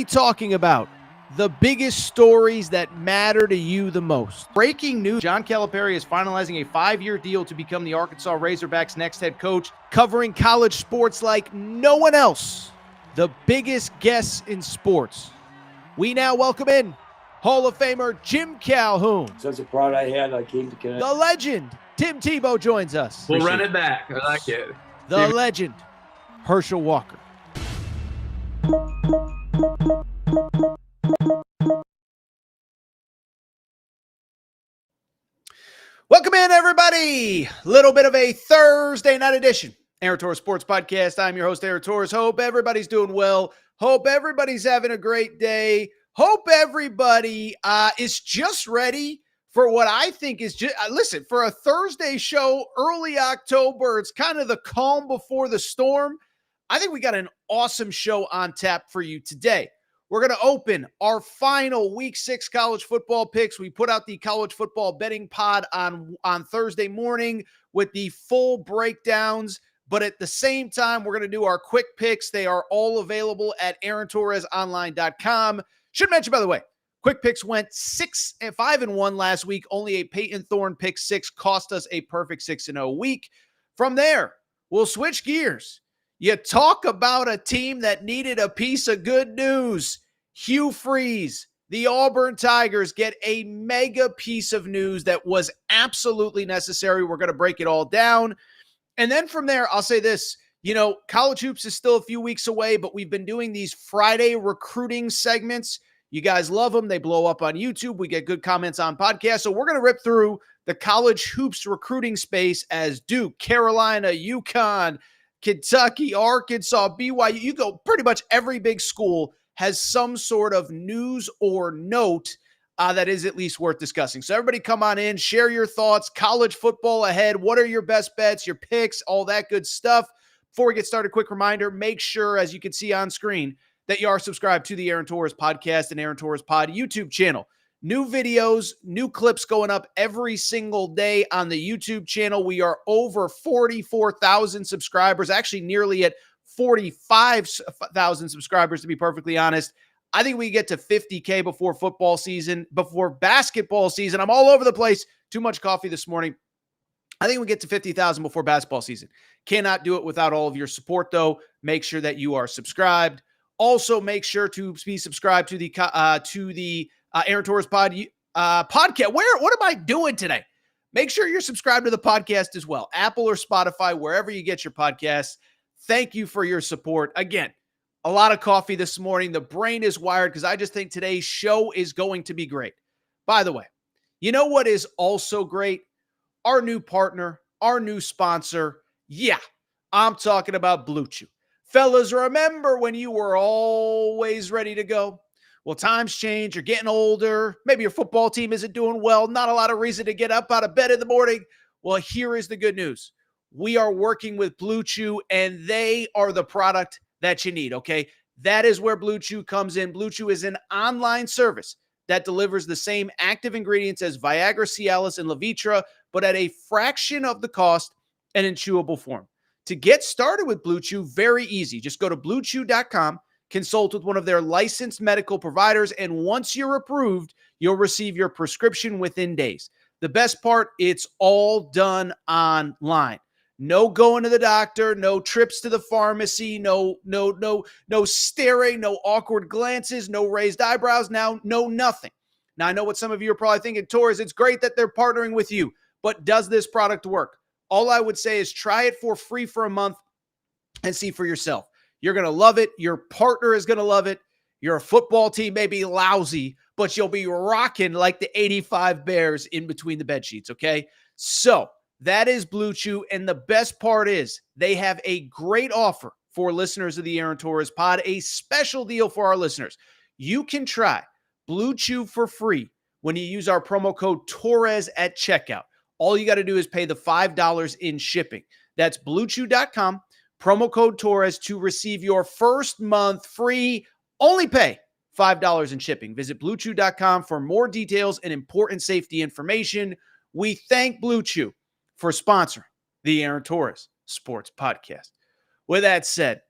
be talking about the biggest stories that matter to you the most. Breaking news, John Calipari is finalizing a 5-year deal to become the Arkansas Razorbacks' next head coach, covering college sports like no one else. The biggest guests in sports. We now welcome in Hall of Famer Jim Calhoun. Such a pride I had, I came to connect. The legend, Tim Tebow, joins us. We'll run it back. I like it. The legend, Herschel Walker. Welcome in, everybody. Little bit of a Thursday night edition. Aaron Torres Sports Podcast. I'm your host, Aaron Torres. Hope everybody's doing well. Hope everybody's having a great day. Hope everybody is just ready for what I think is just, listen, for a Thursday show, early October, it's kind of the calm before the storm. I think we got an awesome show on tap for you today. We're going to open our final Week 6 college football picks. We put out the college football betting pod on Thursday morning with the full breakdowns. But at the same time, we're going to do our quick picks. They are all available at AaronTorresOnline.com. Should mention, by the way, quick picks went 5-1 last week. Only a Peyton Thorne pick 6 cost us a perfect 6-0 week. From there, we'll switch gears. You talk about a team that needed a piece of good news. Hugh Freeze, the Auburn Tigers, get a mega piece of news that was absolutely necessary. We're going to break it all down. And then from there, I'll say this. College hoops is still a few weeks away, but we've been doing these Friday recruiting segments. You guys love them. They blow up on YouTube. We get good comments on podcasts. So we're going to rip through the college hoops recruiting space as Duke, Carolina, UConn, Kentucky, Arkansas, BYU. You go, pretty much every big school has some sort of news or note that is at least worth discussing. So everybody come on in, share your thoughts. College football ahead. What are your best bets, your picks, all that good stuff. Before we get started, quick reminder, make sure, as you can see on screen, that you are subscribed to the Aaron Torres Podcast and Aaron Torres Pod YouTube channel. New videos, new clips going up every single day on the YouTube channel. We are over 44,000 subscribers, actually nearly at 45,000 subscribers, to be perfectly honest. I think we get to 50K before football season, before basketball season. I'm all over the place. Too much coffee this morning. I think we get to 50,000 before basketball season. Cannot do it without all of your support, though. Make sure that you are subscribed. Also, make sure to be subscribed to the Aaron Torres podcast. What am I doing today? Make sure you're subscribed to the podcast as well. Apple or Spotify, wherever you get your podcasts. Thank you for your support. Again, a lot of coffee this morning. The brain is wired because I just think today's show is going to be great. By the way, you know what is also great? Our new partner, our new sponsor. Yeah, I'm talking about Blue Chew. Fellas, remember when you were always ready to go? Well, times change. You're getting older. Maybe your football team isn't doing well. Not a lot of reason to get up out of bed in the morning. Well, here is the good news. We are working with Blue Chew, and they are the product that you need, okay? That is where Blue Chew comes in. Blue Chew is an online service that delivers the same active ingredients as Viagra, Cialis, and Levitra, but at a fraction of the cost and in chewable form. To get started with Blue Chew, very easy. Just go to bluechew.com, consult with one of their licensed medical providers, and once you're approved, you'll receive your prescription within days. The best part, it's all done online. No going to the doctor, no trips to the pharmacy, no staring, no awkward glances, no raised eyebrows, no nothing. Now, I know what some of you are probably thinking, Torres, it's great that they're partnering with you, but does this product work? All I would say is try it for free for a month and see for yourself. You're going to love it. Your partner is going to love it. Your football team may be lousy, but you'll be rocking like the 85 Bears in between the bed sheets, okay? So that is Blue Chew, and the best part is they have a great offer for listeners of the Aaron Torres Pod, a special deal for our listeners. You can try Blue Chew for free when you use our promo code Torres at checkout. All you got to do is pay the $5 in shipping. That's bluechew.com, promo code Torres to receive your first month free. Only pay $5 in shipping. Visit bluechew.com for more details and important safety information. We thank Blue Chew for sponsoring the Aaron Torres Sports Podcast. With that said,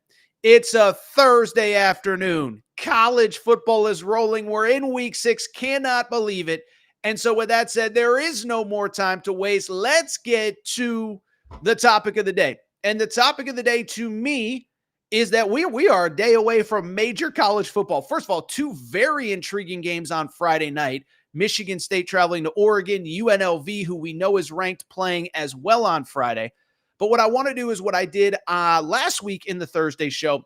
it's a Thursday afternoon. college football is rolling. We're in week 6. Cannot believe it. And so with that said, there is no more time to waste. Let's get to the topic of the day. And the topic of the day to me is that we are a day away from major college football. First of all, 2 very intriguing games on Friday night. Michigan State traveling to Oregon, UNLV, who we know is ranked, playing as well on Friday. But what I want to do is what I did last week in the Thursday show,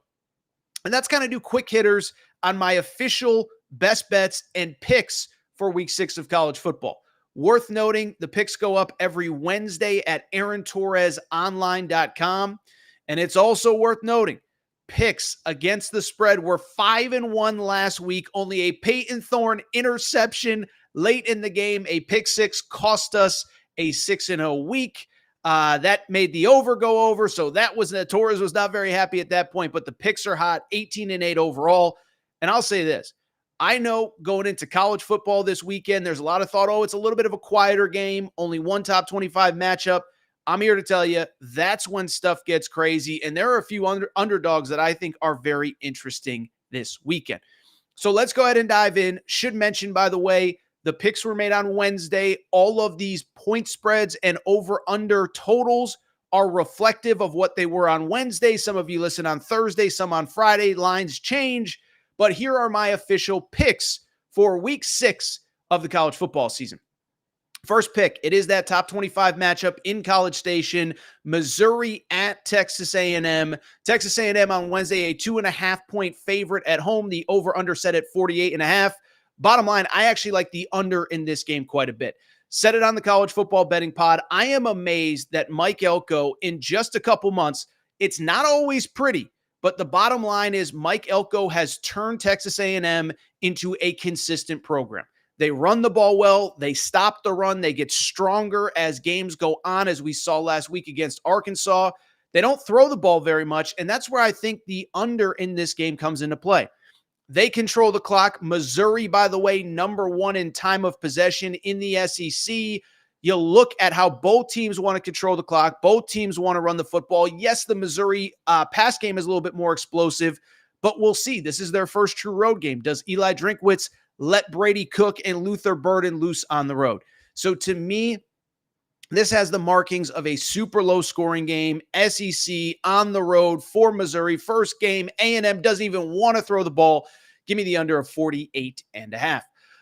and that's kind of do quick hitters on my official best bets and picks for week 6 of college football. Worth noting, the picks go up every Wednesday at AaronTorresOnline.com. And it's also worth noting, picks against the spread were 5-1 last week. Only a Peyton Thorne interception late in the game, a pick 6, cost us a 6-0 week. That made the over go over. So that was Torres was not very happy at that point, but the picks are hot, 18-8 overall. And I'll say this, I know going into college football this weekend, there's a lot of thought, it's a little bit of a quieter game, only one top 25 matchup. I'm here to tell you that's when stuff gets crazy. And there are a few underdogs that I think are very interesting this weekend. So let's go ahead and dive in. Should mention, by the way, the picks were made on Wednesday. All of these point spreads and over-under totals are reflective of what they were on Wednesday. Some of you listen on Thursday, some on Friday. Lines change. But here are my official picks for week 6 of the college football season. First pick, it is that top 25 matchup in College Station, Missouri at Texas A&M. Texas A&M on Wednesday, a 2.5-point favorite at home. The over-under set at 48.5. Bottom line, I actually like the under in this game quite a bit. Said it on the College Football Betting Pod. I am amazed that Mike Elko, in just a couple months, it's not always pretty, but the bottom line is Mike Elko has turned Texas A&M into a consistent program. They run the ball well. They stop the run. They get stronger as games go on, as we saw last week against Arkansas. They don't throw the ball very much, and that's where I think the under in this game comes into play. They control the clock. Missouri, by the way, number 1 in time of possession in the SEC. You look at how both teams want to control the clock. Both teams want to run the football. Yes, the Missouri pass game is a little bit more explosive, but we'll see. This is their first true road game. Does Eli Drinkwitz let Brady Cook and Luther Burden loose on the road? So to me, this has the markings of a super low scoring game, SEC on the road for Missouri. First game, A&M doesn't even want to throw the ball. Give me the under of 48.5.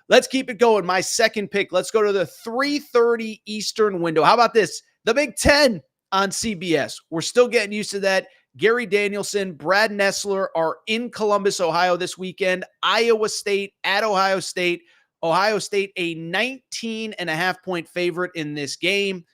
Let's keep it going. My second pick, let's go to the 3:30 Eastern window. How about this? The Big Ten on CBS. We're still getting used to that. Gary Danielson, Brad Nessler are in Columbus, Ohio this weekend. Iowa State at Ohio State. Ohio State, a 19.5-point favorite in this game.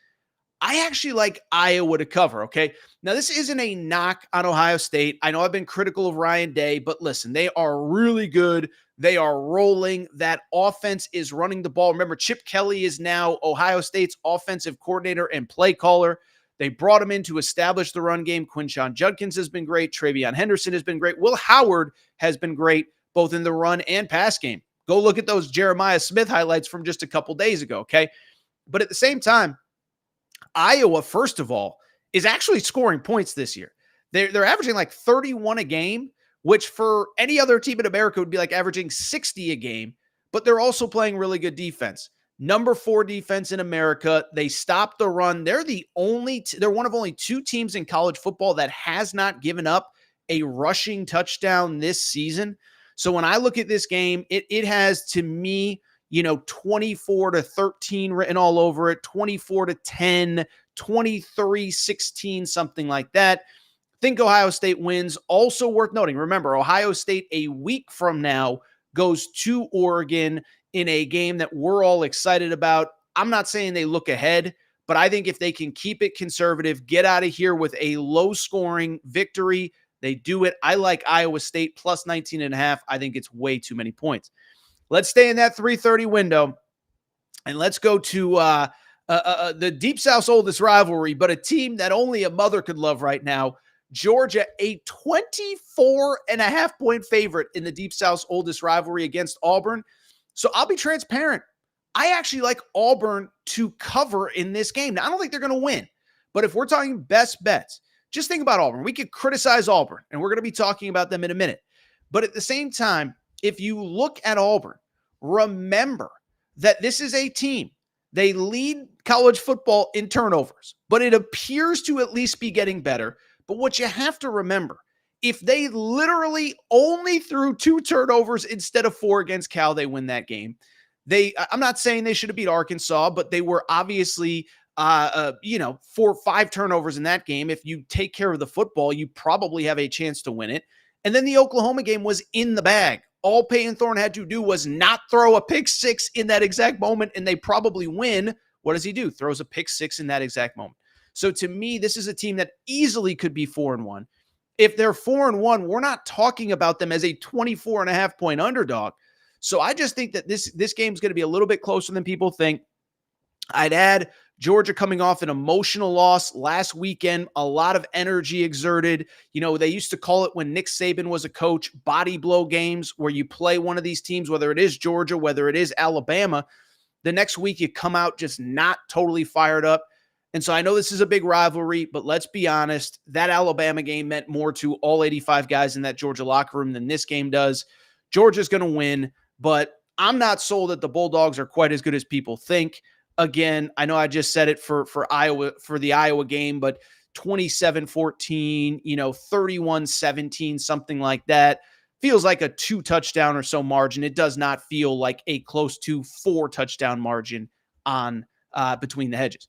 I actually like Iowa to cover, okay? Now, this isn't a knock on Ohio State. I know I've been critical of Ryan Day, but listen, they are really good. They are rolling. That offense is running the ball. Remember, Chip Kelly is now Ohio State's offensive coordinator and play caller. They brought him in to establish the run game. Quinshon Judkins has been great. Travion Henderson has been great. Will Howard has been great, both in the run and pass game. Go look at those Jeremiah Smith highlights from just a couple days ago, okay? But at the same time, Iowa, first of all, is actually scoring points this year. They're averaging like 31 a game, which for any other team in America would be like averaging 60 a game, but they're also playing really good defense. Number 4 defense in America. They stop the run. They're they're one of only 2 teams in college football that has not given up a rushing touchdown this season. So when I look at this game, it has, to me, 24-13 written all over it, 24-10, 23-16, something like that. Think Ohio State wins. Also worth noting, remember, Ohio State a week from now goes to Oregon in a game that we're all excited about. I'm not saying they look ahead, but I think if they can keep it conservative, get out of here with a low-scoring victory, they do it. I like Iowa State plus 19.5. I think it's way too many points. Let's stay in that 3:30 window, and let's go to the Deep South's oldest rivalry, but a team that only a mother could love right now. Georgia, a 24.5-point favorite in the Deep South's oldest rivalry against Auburn. So I'll be transparent. I actually like Auburn to cover in this game. Now, I don't think they're going to win, but if we're talking best bets, just think about Auburn. We could criticize Auburn, and we're going to be talking about them in a minute. But at the same time, if you look at Auburn, remember that this is a team. They lead college football in turnovers, but it appears to at least be getting better. But what you have to remember, if they literally only threw 2 turnovers instead of 4 against Cal, they win that game. I'm not saying they should have beat Arkansas, but they were obviously 4 or 5 turnovers in that game. If you take care of the football, you probably have a chance to win it. And then the Oklahoma game was in the bag. All Peyton Thorne had to do was not throw a pick 6 in that exact moment, and they probably win. What does he do? Throws a pick 6 in that exact moment. So to me, this is a team that easily could be 4-1. If they're 4-1, we're not talking about them as a 24.5 point underdog. So I just think that this game is going to be a little bit closer than people think. I'd add Georgia coming off an emotional loss last weekend, a lot of energy exerted. They used to call it when Nick Saban was a coach, body blow games, where you play one of these teams, whether it is Georgia, whether it is Alabama. The next week you come out just not totally fired up. And so I know this is a big rivalry, but let's be honest, that Alabama game meant more to all 85 guys in that Georgia locker room than this game does. Georgia's going to win, but I'm not sold that the Bulldogs are quite as good as people think. Again, I know I just said it for Iowa, for the Iowa game, but 27-14, 31-17, something like that. Feels like a 2 touchdown or so margin. It does not feel like a close to 4 touchdown margin on between the hedges.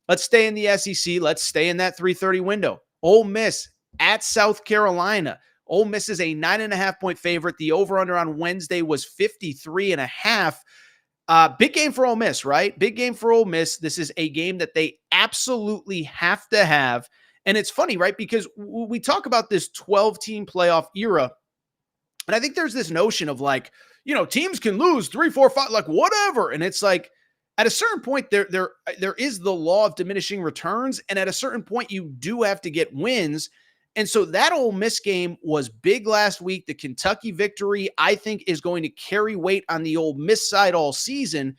Let's stay in the SEC. Let's stay in that 3:30 window. Ole Miss at South Carolina. Ole Miss is a 9.5 point favorite. The over-under on Wednesday was 53.5. Big game for Ole Miss, right? Big game for Ole Miss. This is a game that they absolutely have to have. And it's funny, right? Because we talk about this 12-team playoff era. And I think there's this notion of teams can lose 3, 4, 5, whatever. And it's like, at a certain point, there is the law of diminishing returns. And at a certain point, you do have to get wins. And so that Ole Miss game was big last week. The Kentucky victory, I think, is going to carry weight on the Ole Miss side all season.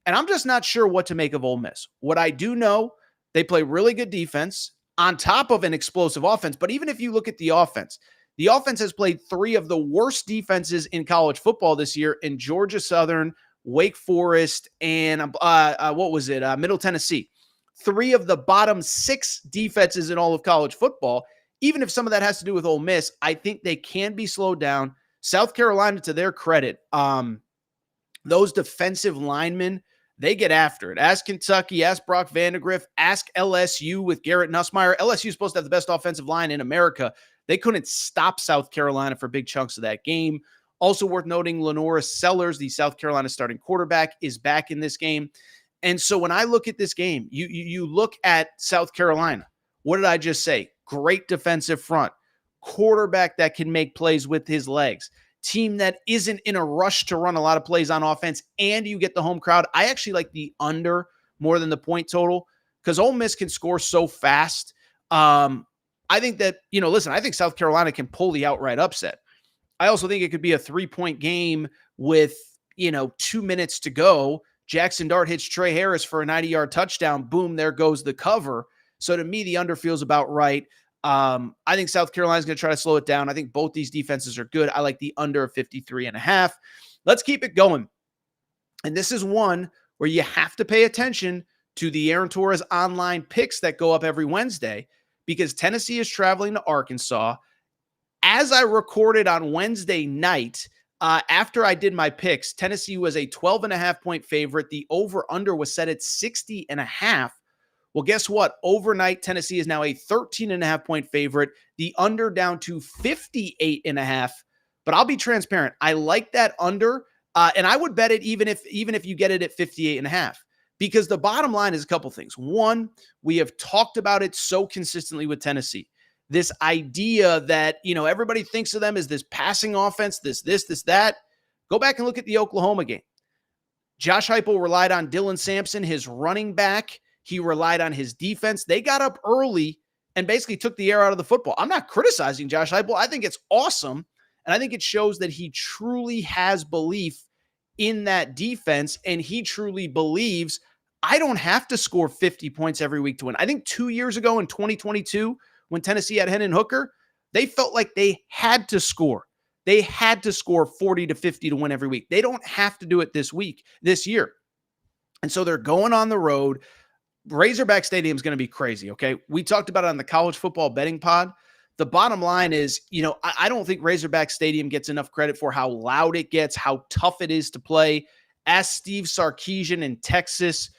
And I'm just not sure what to make of Ole Miss. What I do know, they play really good defense on top of an explosive offense. But even if you look at the offense has played 3 of the worst defenses in college football this year in Georgia Southern, Wake Forest, and Middle Tennessee. 3 of the bottom 6 defenses in all of college football. Even if some of that has to do with Ole Miss, I think they can be slowed down. South Carolina, to their credit, those defensive linemen, they get after it. Ask Kentucky, ask Brock Vandagriff, ask LSU with Garrett Nussmeier. LSU is supposed to have the best offensive line in America. They couldn't stop South Carolina for big chunks of that game. Also worth noting, Lenora Sellers, the South Carolina starting quarterback, is back in this game. And so when I look at this game, you look at South Carolina. What did I just say? Great defensive front, quarterback that can make plays with his legs, team that isn't in a rush to run a lot of plays on offense, and you get the home crowd. I actually like the under more than the point total because Ole Miss can score so fast. I think that, I think South Carolina can pull the outright upset. I also think it could be a 3-point game with, 2 minutes to go. Jackson Dart hits Trey Harris for a 90-yard touchdown. Boom, there goes the cover. So to me, the under feels about right. I think South Carolina's going to try to slow it down. I think both these defenses are good. I like the under of 53.5. Let's keep it going. And this is one where you have to pay attention to the Aaron Torres online picks that go up every Wednesday because Tennessee is traveling to Arkansas. As I recorded on Wednesday night, after I did my picks, Tennessee was a 12.5 point favorite. The over-under was set at 60.5. Well, guess what? Overnight, Tennessee is now a 13.5 point favorite. The under down to 58.5. But I'll be transparent. I like that under, and I would bet it even if you get it at 58.5. Because the bottom line is a couple things. One, we have talked about it so consistently with Tennessee. This idea that, everybody thinks of them as this passing offense, this, that. Go back and look at the Oklahoma game. Josh Heupel relied on Dylan Sampson, his running back. He relied on his defense. They got up early and basically took the air out of the football. I'm not criticizing Josh Heupel. I think it's awesome. And I think it shows that he truly has belief in that defense. And he truly believes I don't have to score 50 points every week to win. I think 2 years ago in 2022, when Tennessee had Hendon Hooker, they felt like they had to score They had to score 40 to 50 to win every week. They don't have to do it this year. And so they're going on the road. Razorback Stadium is going to be crazy, okay? We talked about it on the college football betting pod. The bottom line is, I don't think Razorback Stadium gets enough credit for how loud it gets, how tough it is to play. Ask Steve Sarkisian in Texas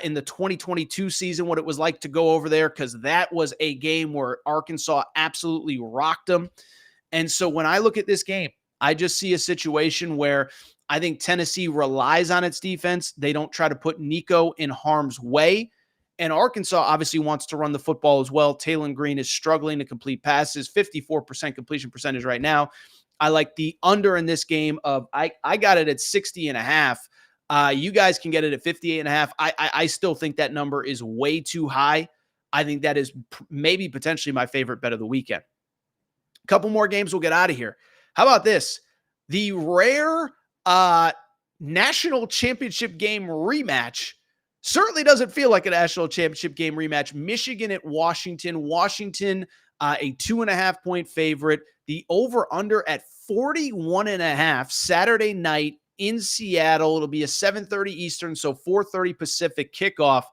in the 2022 season what it was like to go over there, because that was a game where Arkansas absolutely rocked them. And so when I look at this game, I just see a situation where I think Tennessee relies on its defense. They don't try to put Nico in harm's way. And Arkansas obviously wants to run the football as well. Taylon Green is struggling to complete passes, 54% completion percentage right now. I like the under in this game of, I got it at 60.5. You guys can get it at 58.5. I still think that number is way too high. I think that is maybe potentially my favorite bet of the weekend. A couple more games, we'll get out of here. How about this? The rare national championship game rematch certainly doesn't feel like a national championship game rematch. Michigan at Washington. Washington, a 2.5-point favorite. The over-under at 41.5 Saturday night in Seattle. It'll be a 7:30 Eastern, so 4:30 Pacific kickoff.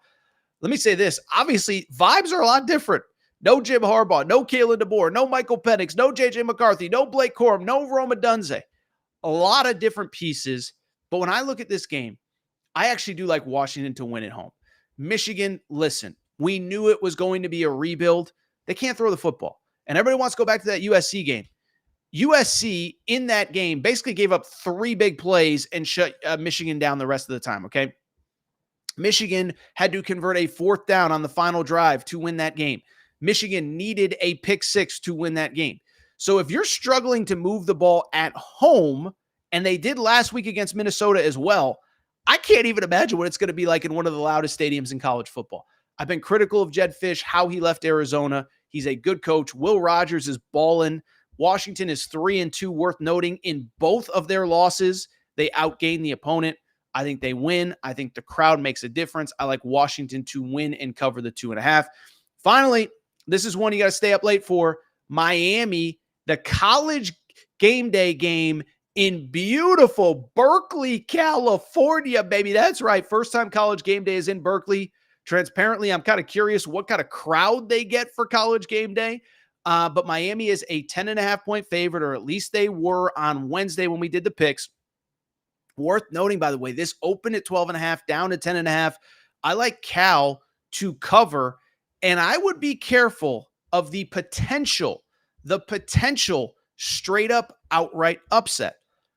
Let me say this. Obviously, vibes are a lot different. No Jim Harbaugh, no Kalen DeBoer, no Michael Penix, no J.J. McCarthy, no Blake Corum, no Roma Dunze. A lot of different pieces. But when I look at this game, I actually do like Washington to win at home. Michigan, listen, we knew it was going to be a rebuild. They can't throw the football. And everybody wants to go back to that USC game. USC in that game basically gave up 3 big plays and shut Michigan down the rest of the time, okay? Michigan had to convert a 4th down on the final drive to win that game. Michigan needed a pick 6 to win that game. So if you're struggling to move the ball at home, and they did last week against Minnesota as well, I can't even imagine what it's going to be like in one of the loudest stadiums in college football. I've been critical of Jed Fish, how he left Arizona. He's a good coach. Will Rogers is balling. Washington is 3-2, worth noting. In both of their losses, they outgained the opponent. I think they win. I think the crowd makes a difference. I like Washington to win and cover the 2.5. Finally, this is one you got to stay up late for. Miami, the college game day game in beautiful Berkeley, California, baby. That's right. First time college game day is in Berkeley. Transparently, I'm kind of curious what kind of crowd they get for college game day. But Miami is a 10.5-point favorite, or at least they were on Wednesday when we did the picks. Worth noting, by the way, this opened at 12.5, down to 10.5. I like Cal to cover, and I would be careful of the potential straight up outright upset.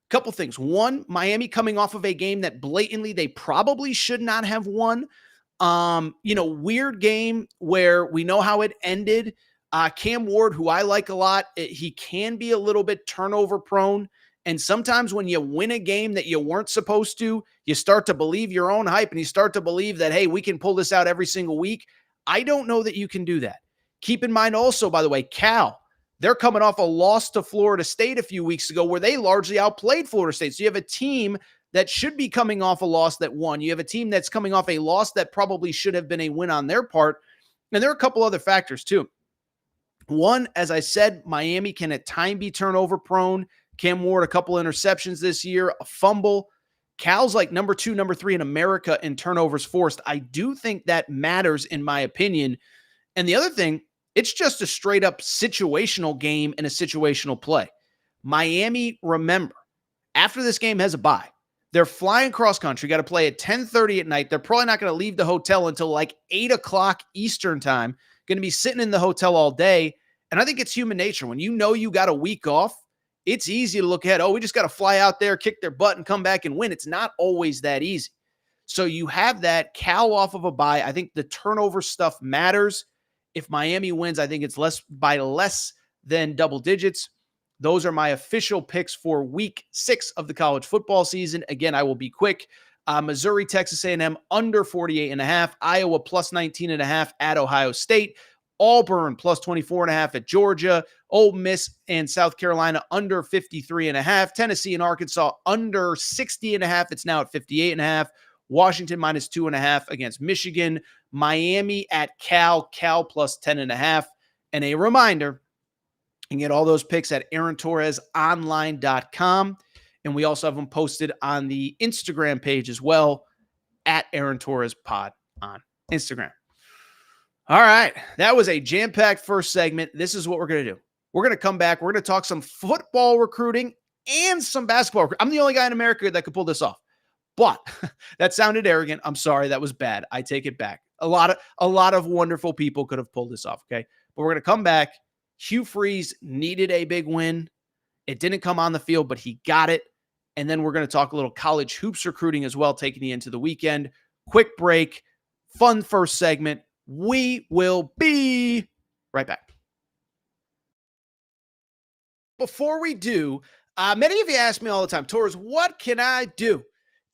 Couple things. One, Miami coming off of a game that blatantly they probably should not have won. Weird game where we know how it ended. Cam Ward, who I like a lot, he can be a little bit turnover prone. And sometimes when you win a game that you weren't supposed to, you start to believe your own hype and you start to believe that, hey, we can pull this out every single week. I don't know that you can do that. Keep in mind also, by the way, Cal, they're coming off a loss to Florida State a few weeks ago where they largely outplayed Florida State. So you have a team that should be coming off a loss that won. You have a team that's coming off a loss that probably should have been a win on their part. And there are a couple other factors too. One, as I said, Miami can at time be turnover prone. Cam Ward, a couple interceptions this year, a fumble. Cal's like number 2, number 3 in America in turnovers forced. I do think that matters in my opinion. And the other thing, it's just a straight up situational game and a situational play. Miami, remember, after this game has a bye, they're flying cross country, got to play at 10:30 at night. They're probably not going to leave the hotel until like 8 o'clock Eastern time, going to be sitting in the hotel all day. And I think it's human nature. When you know you got a week off, it's easy to look ahead. Oh, we just got to fly out there, kick their butt, and come back and win. It's not always that easy. So you have that. Cal off of a bye. I think the turnover stuff matters. If Miami wins, I think it's less than double digits. Those are my official picks for week 6 of the college football season. Again, I will be quick. Missouri-Texas A&M under 48.5. Iowa plus 19.5 at Ohio State. Auburn plus 24.5 at Georgia. Ole Miss and South Carolina under 53.5. Tennessee and Arkansas under 60.5. It's now at 58.5. Washington minus 2.5 against Michigan. Miami at Cal plus 10.5. And a reminder, You can get all those picks at AaronTorresOnline.com. And we also have them posted on the Instagram page as well, at Aaron Torres Pod on Instagram. All right. That was a jam-packed first segment. This is what we're going to do. We're going to come back. We're going to talk some football recruiting and some basketball. I'm the only guy in America that could pull this off. But that sounded arrogant. I'm sorry. That was bad. I take it back. A lot of wonderful people could have pulled this off. Okay. But we're going to come back. Hugh Freeze needed a big win. It didn't come on the field, but he got it. And then we're going to talk a little college hoops recruiting as well, taking you into the weekend. Quick break. Fun first segment. We will be right back. Before we do, many of you ask me all the time, Torres, what can I do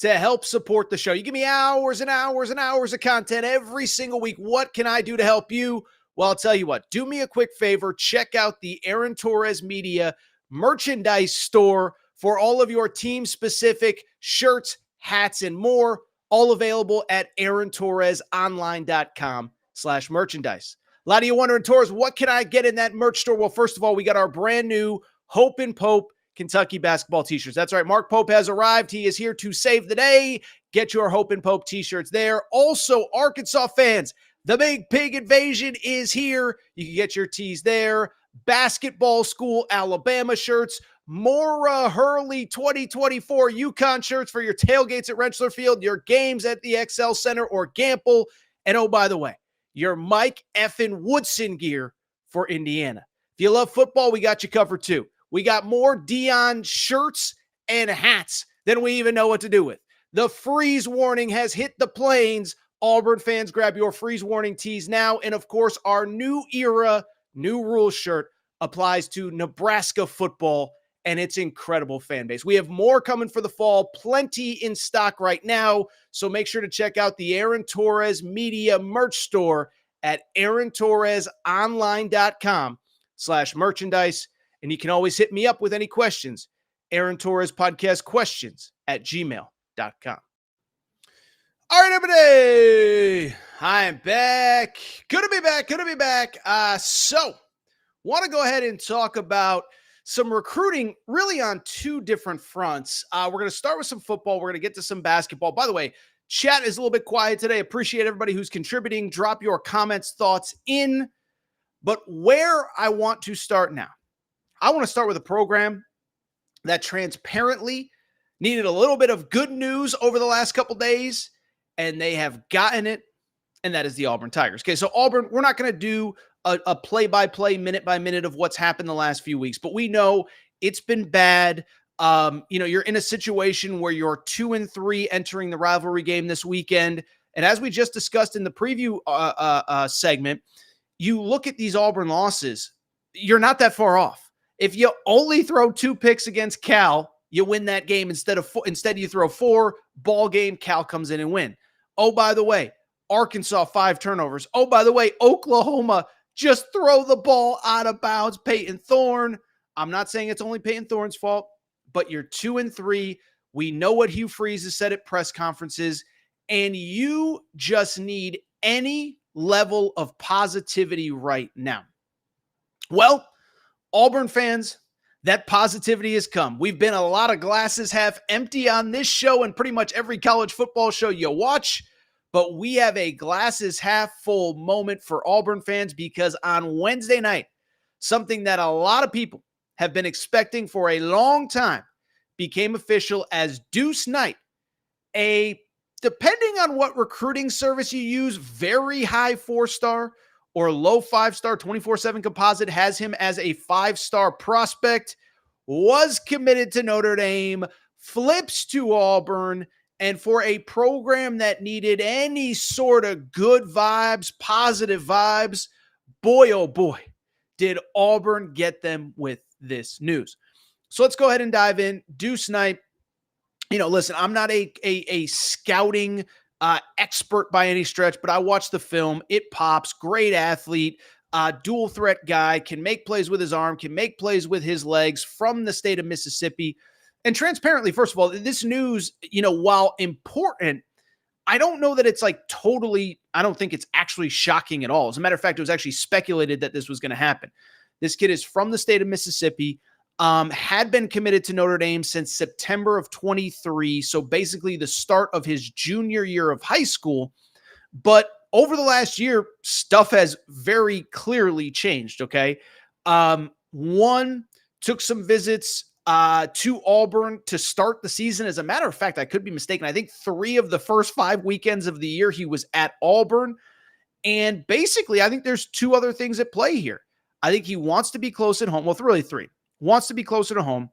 to help support the show? You give me hours and hours and hours of content every single week. What can I do to help you? Well, I'll tell you what, do me a quick favor. Check out the Aaron Torres Media merchandise store for all of your team-specific shirts, hats, and more, all available at AaronTorresOnline.com/merchandise. A lot of you wondering, Torres, what can I get in that merch store? Well, first of all, we got our brand new Hope and Pope Kentucky basketball t-shirts. That's right. Mark Pope has arrived. He is here to save the day. Get your Hope and Pope t-shirts there. Also, Arkansas fans, the Big Pig Invasion is here. You can get your tees there. Basketball School Alabama shirts. More Hurley 2024 UConn shirts for your tailgates at Rentschler Field, your games at the XL Center or Gamble. And oh, by the way, your Mike effing Woodson gear for Indiana. If you love football, we got you covered too. We got more Dion shirts and hats than we even know what to do with. The freeze warning has hit the plains. Auburn fans, grab your freeze warning tees now. And of course, our new era, new rules shirt applies to Nebraska football and its incredible fan base. We have more coming for the fall, plenty in stock right now. So make sure to check out the Aaron Torres Media merch store at AaronTorresOnline.com/merchandise. And you can always hit me up with any questions. Aaron Torres Podcast Questions at gmail.com. All right, everybody. I'm back. Good to be back. So want to go ahead and talk about some recruiting really on two different fronts. We're going to start with some football. We're going to get to some basketball. By the way, chat is a little bit quiet today. Appreciate everybody who's contributing. Drop your comments, thoughts in. But where I want to start now, I want to start with a program that transparently needed a little bit of good news over the last couple days, and they have gotten it, and that is the Auburn Tigers. Okay, so Auburn, we're not going to do a play-by-play, minute-by-minute of what's happened the last few weeks, but we know it's been bad. You're in a situation where you're 2-3 entering the rivalry game this weekend, and as we just discussed in the preview segment, you look at these Auburn losses, you're not that far off. If you only throw 2 picks against Cal, you win that game instead you throw 4, ball game, Cal comes in and win. Oh, by the way, Arkansas 5 turnovers. Oh, by the way, Oklahoma just throw the ball out of bounds. Peyton Thorne. I'm not saying it's only Peyton Thorne's fault, but you're 2-3. We know what Hugh Freeze has said at press conferences, and you just need any level of positivity right now. Well, Auburn fans, that positivity has come. We've been a lot of glasses half empty on this show and pretty much every college football show you watch, but we have a glasses half full moment for Auburn fans because on Wednesday night, something that a lot of people have been expecting for a long time became official as Deuce Knight, depending on what recruiting service you use, very high 4-star or low 5-star 24/7 composite has him as a 5-star prospect, was committed to Notre Dame, flips to Auburn, and for a program that needed any sort of good vibes, positive vibes, boy, oh boy, did Auburn get them with this news. So let's go ahead and dive in. Deuce Knight, listen, I'm not a scouting expert by any stretch, but I watched the film. It pops. Great athlete, dual threat guy, can make plays with his arm, can make plays with his legs, from the state of Mississippi. And transparently, first of all, this news, while important, I don't know that it's I don't think it's actually shocking at all. As a matter of fact, it was actually speculated that this was going to happen. This kid is from the state of Mississippi, had been committed to Notre Dame since September of 23. So basically the start of his junior year of high school. But over the last year, stuff has very clearly changed, okay? One, took some visits to Auburn to start the season. As a matter of fact, I could be mistaken. I think 3 of the first 5 weekends of the year he was at Auburn. And basically, I think there's 2 other things at play here. I think he wants to be close at home. Well, really 3. Wants to be closer to home.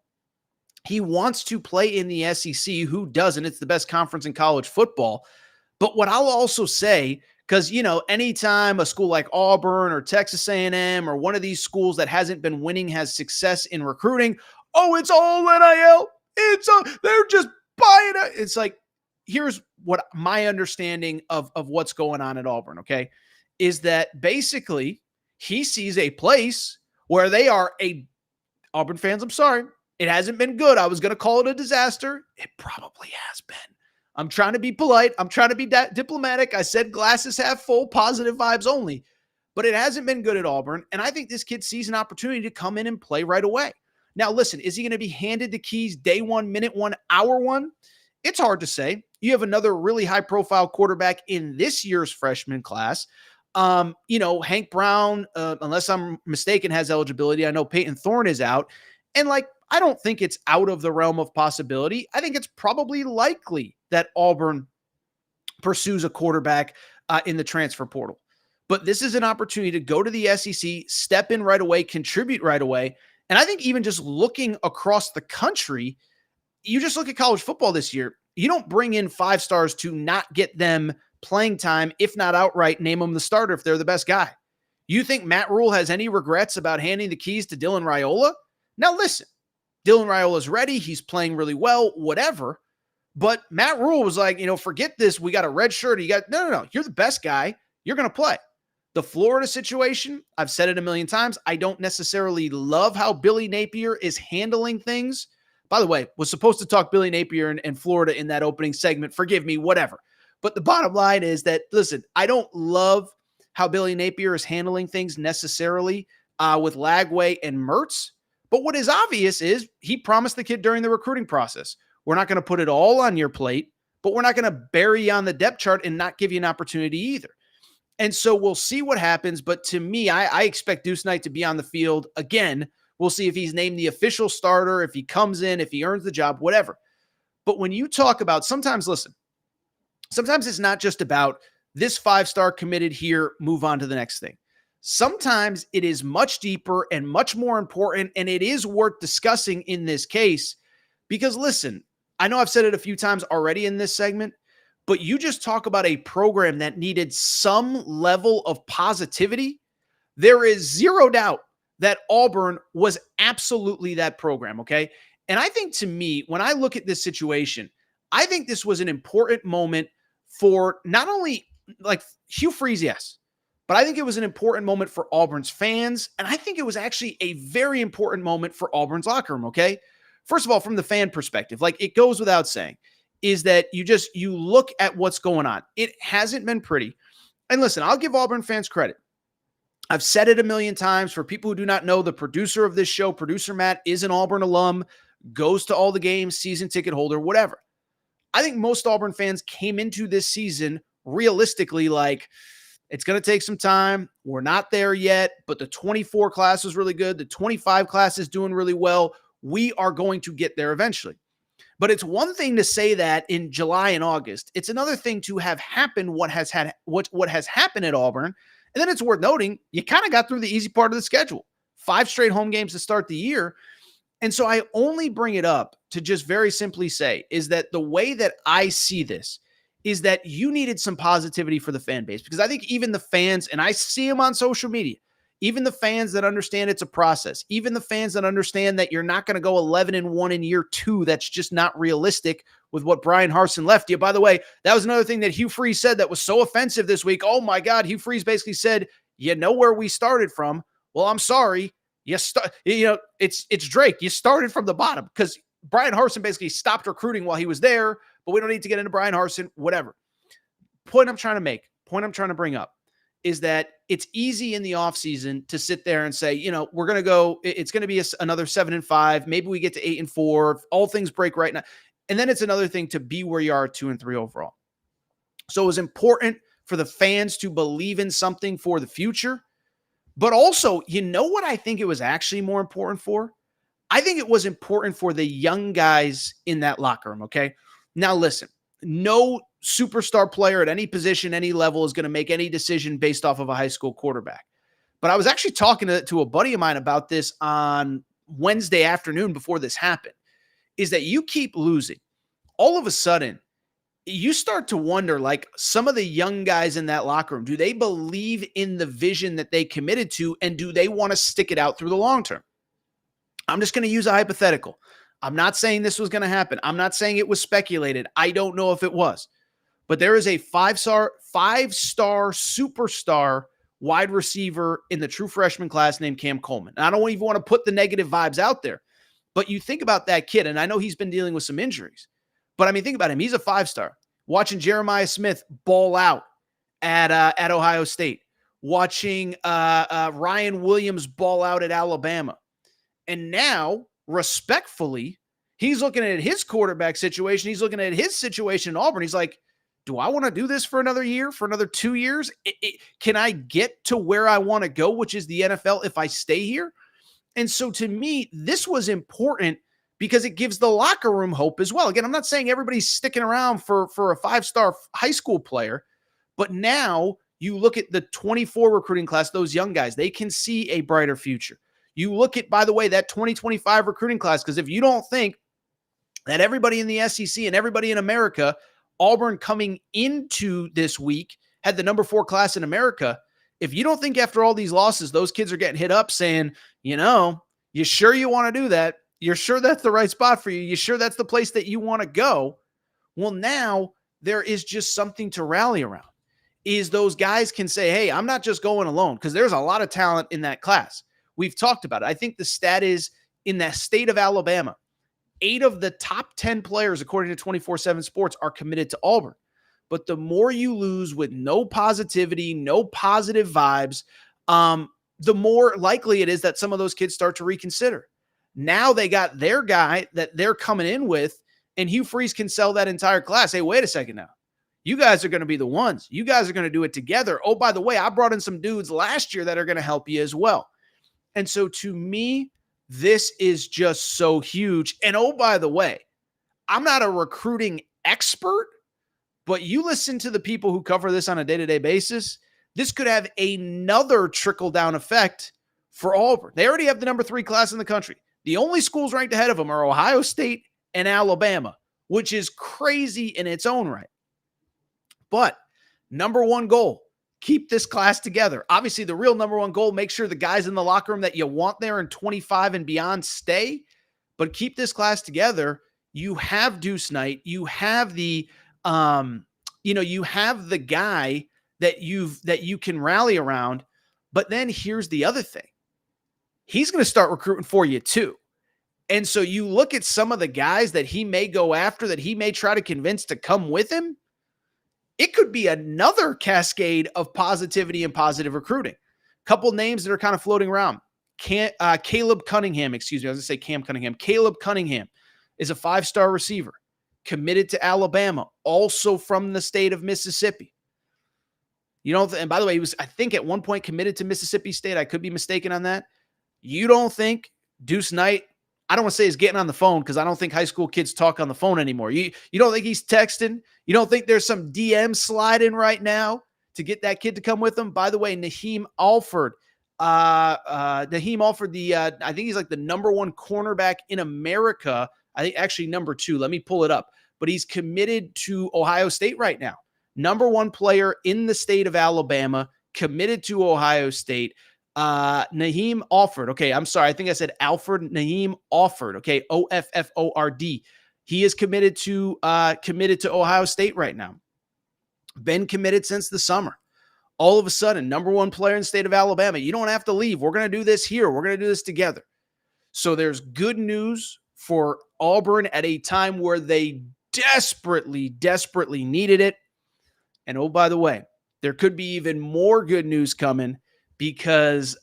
He wants to play in the SEC. Who doesn't? It's the best conference in college football. But what I'll also say, because, anytime a school like Auburn or Texas A&M or one of these schools that hasn't been winning has success in recruiting, it's all NIL. They're just buying it. It's like, here's what my understanding of what's going on at Auburn, okay, is that basically he sees a place where they are Auburn fans, I'm sorry, it hasn't been good. I was going to call it a disaster. It probably has been. I'm trying to be polite. I'm trying to be diplomatic. I said glasses half full, positive vibes only. But it hasn't been good at Auburn, and I think this kid sees an opportunity to come in and play right away. Now, listen, is he going to be handed the keys day 1, minute 1, hour 1? It's hard to say. You have another really high-profile quarterback in this year's freshman class. Hank Brown, unless I'm mistaken, has eligibility. I know Peyton Thorne is out. And, I don't think it's out of the realm of possibility. I think it's probably likely that Auburn pursues a quarterback in the transfer portal. But this is an opportunity to go to the SEC, step in right away, contribute right away. And I think even just looking across the country, you just look at college football this year, you don't bring in 5 stars to not get them playing time, if not outright name them the starter if they're the best guy. You think Matt Rule has any regrets about handing the keys to Dylan Raiola? Now listen, Dylan Raiola's ready. He's playing really well, whatever. But Matt Rule was like, forget this. We got a red shirt. No. You're the best guy. You're going to play. The Florida situation, I've said it a million times. I don't necessarily love how Billy Napier is handling things. By the way, was supposed to talk Billy Napier and Florida in that opening segment. Forgive me, whatever. But the bottom line is that, listen, I don't love how Billy Napier is handling things necessarily with Lagway and Mertz. But what is obvious is he promised the kid during the recruiting process, we're not going to put it all on your plate, but we're not going to bury you on the depth chart and not give you an opportunity either. And so we'll see what happens. But to me, I expect Deuce Knight to be on the field again. We'll see if he's named the official starter, if he comes in, if he earns the job, whatever. But when you talk about sometimes it's not just about this 5-star committed here, move on to the next thing. Sometimes it is much deeper and much more important, and it is worth discussing in this case because, listen, I know I've said it a few times already in this segment, but you just talk about a program that needed some level of positivity. There is zero doubt that Auburn was absolutely that program, okay? And I think to me, when I look at this situation, I think this was an important moment for not only Hugh Freeze, yes, but I think it was an important moment for Auburn's fans, and I think it was actually a very important moment for Auburn's locker room, okay? First of all, from the fan perspective, it goes without saying, is that you look at what's going on. It hasn't been pretty. And listen, I'll give Auburn fans credit. I've said it a million times. For people who do not know, the producer of this show, producer Matt, is an Auburn alum, goes to all the games, season ticket holder, whatever. I think most Auburn fans came into this season realistically it's going to take some time. We're not there yet, but the 24 class is really good. The 25 class is doing really well. We are going to get there eventually. But it's one thing to say that in July and August. It's another thing to have happened what has happened at Auburn. And then it's worth noting, you kind of got through the easy part of the schedule. 5 straight home games to start the year. And so I only bring it up to just very simply say is that the way that I see this is that you needed some positivity for the fan base, because I think even the fans, and I see them on social media, even the fans that understand it's a process, even the fans that understand that you're not going to go 11-1 in year 2, that's just not realistic with what Brian Harsin left you. By the way, that was another thing that Hugh Freeze said that was so offensive this week. Oh my God, Hugh Freeze basically said, you know where we started from. Well, I'm sorry. It's Drake. You started from the bottom because Brian Harsin basically stopped recruiting while he was there, but we don't need to get into Brian Harsin, whatever. Point I'm trying to bring up is that it's easy in the offseason to sit there and say, we're going to go, it's going to be another 7-5. Maybe we get to 8-4. All things break right now. And then it's another thing to be where you are 2-3 overall. So it was important for the fans to believe in something for the future. But also, what I think it was actually more important for? I think it was important for the young guys in that locker room, okay? Now listen, no superstar player at any position, any level is going to make any decision based off of a high school quarterback. But I was actually talking to a buddy of mine about this on Wednesday afternoon before this happened, is that you keep losing. All of a sudden, you start to wonder, like, some of the young guys in that locker room, do they believe in the vision that they committed to, and do they want to stick it out through the long term? I'm just going to use a hypothetical. I'm not saying this was going to happen. I'm not saying it was speculated. I don't know if it was. But there is a five-star superstar wide receiver in the true freshman class named Cam Coleman. And I don't even want to put the negative vibes out there. But you think about that kid, and I know he's been dealing with some injuries. But, I mean, think about him. He's a 5-star. Watching Jeremiah Smith ball out at Ohio State. Watching Ryan Williams ball out at Alabama. And now, respectfully, he's looking at his quarterback situation. He's looking at his situation in Auburn. He's like, do I want to do this for another year, for another 2 years? Can I get to where I want to go, which is the NFL, if I stay here? And so to me, this was important because it gives the locker room hope as well. Again, I'm not saying everybody's sticking around for a 5-star high school player, but now you look at the 24 recruiting class, those young guys, they can see a brighter future. You look at, by the way, that 2025 recruiting class, because if you don't think that everybody in the SEC and everybody in America, Auburn coming into this week had the number 4 class in America, if you don't think after all these losses, those kids are getting hit up saying, you sure you want to do that? You're sure that's the right spot for you? You sure that's the place that you want to go? Well, now there is just something to rally around. Is those guys can say, hey, I'm not just going alone, because there's a lot of talent in that class. We've talked about it. I think the stat is in the state of Alabama, 8 of the top 10 players, according to 24/7 Sports, are committed to Auburn. But the more you lose with no positivity, no positive vibes, the more likely it is that some of those kids start to reconsider. Now they got their guy that they're coming in with, and Hugh Freeze can sell that entire class. Hey, wait a second now. You guys are going to be the ones. You guys are going to do it together. Oh, by the way, I brought in some dudes last year that are going to help you as well. And so to me, this is just so huge. And oh, by the way, I'm not a recruiting expert, but you listen to the people who cover this on a day-to-day basis, this could have another trickle-down effect for Auburn. They already have the number 3 class in the country. The only schools ranked ahead of them are Ohio State and Alabama, which is crazy in its own right. But number 1 goal, keep this class together. Obviously, the real number 1 goal, make sure the guys in the locker room that you want there in 25 and beyond stay, but keep this class together. You have Deuce Knight. You have the, you have the guy that you can rally around. But then here's the other thing. He's going to start recruiting for you too. And so you look at some of the guys that he may go after, that he may try to convince to come with him. It could be another cascade of positivity and positive recruiting. A couple names that are kind of floating around. Caleb Cunningham, excuse me. I was going to say Cam Cunningham. Caleb Cunningham is a 5-star receiver, committed to Alabama, also from the state of Mississippi. And by the way, he was, I think, at one point committed to Mississippi State. I could be mistaken on that. You don't think Deuce Knight, I don't want to say he's getting on the phone, because I don't think high school kids talk on the phone anymore. You don't think he's texting? You don't think there's some DM sliding right now to get that kid to come with him? By the way, Naheem Alford, I think he's like the number 1 cornerback in America. I think actually number 2. Let me pull it up. But he's committed to Ohio State right now. Number 1 player in the state of Alabama, committed to Ohio State. Naheem Alford. Okay, I'm sorry. I think I said Alford. Naheem Alford. Okay, Offord. He is committed to Ohio State right now. Been committed since the summer. All of a sudden, number 1 player in the state of Alabama. You don't have to leave. We're going to do this here. We're going to do this together. So there's good news for Auburn at a time where they desperately, desperately needed it. And oh, by the way, there could be even more good news coming because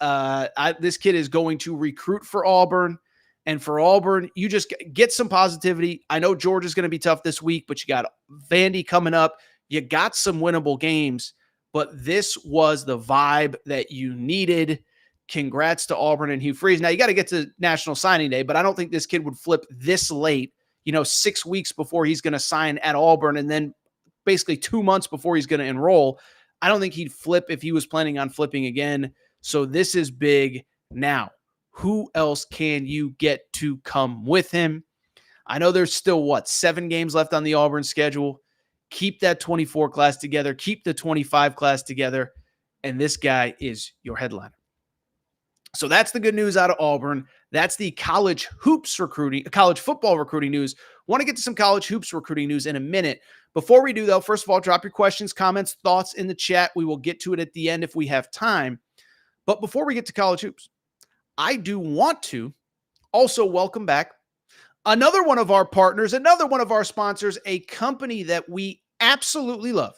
this kid is going to recruit for Auburn. And for Auburn, you just get some positivity. I know Georgia's going to be tough this week, but you got Vandy coming up. You got some winnable games, but this was the vibe that you needed. Congrats to Auburn and Hugh Freeze. Now, you got to get to National Signing Day, but I don't think this kid would flip this late, 6 weeks before he's going to sign at Auburn and then basically 2 months before he's going to enroll. I don't think he'd flip if he was planning on flipping again. So this is big. Now, who else can you get to come with him? I know there's still, 7 games left on the Auburn schedule. Keep that 24 class together. Keep the 25 class together. And this guy is your headliner. So that's the good news out of Auburn. That's the college football recruiting news. Want to get to some college hoops recruiting news in a minute. Before we do, though, first of all, drop your questions, comments, thoughts in the chat. We will get to it at the end if we have time. But before we get to college hoops, I do want to also welcome back another one of our partners, another one of our sponsors, a company that we absolutely love,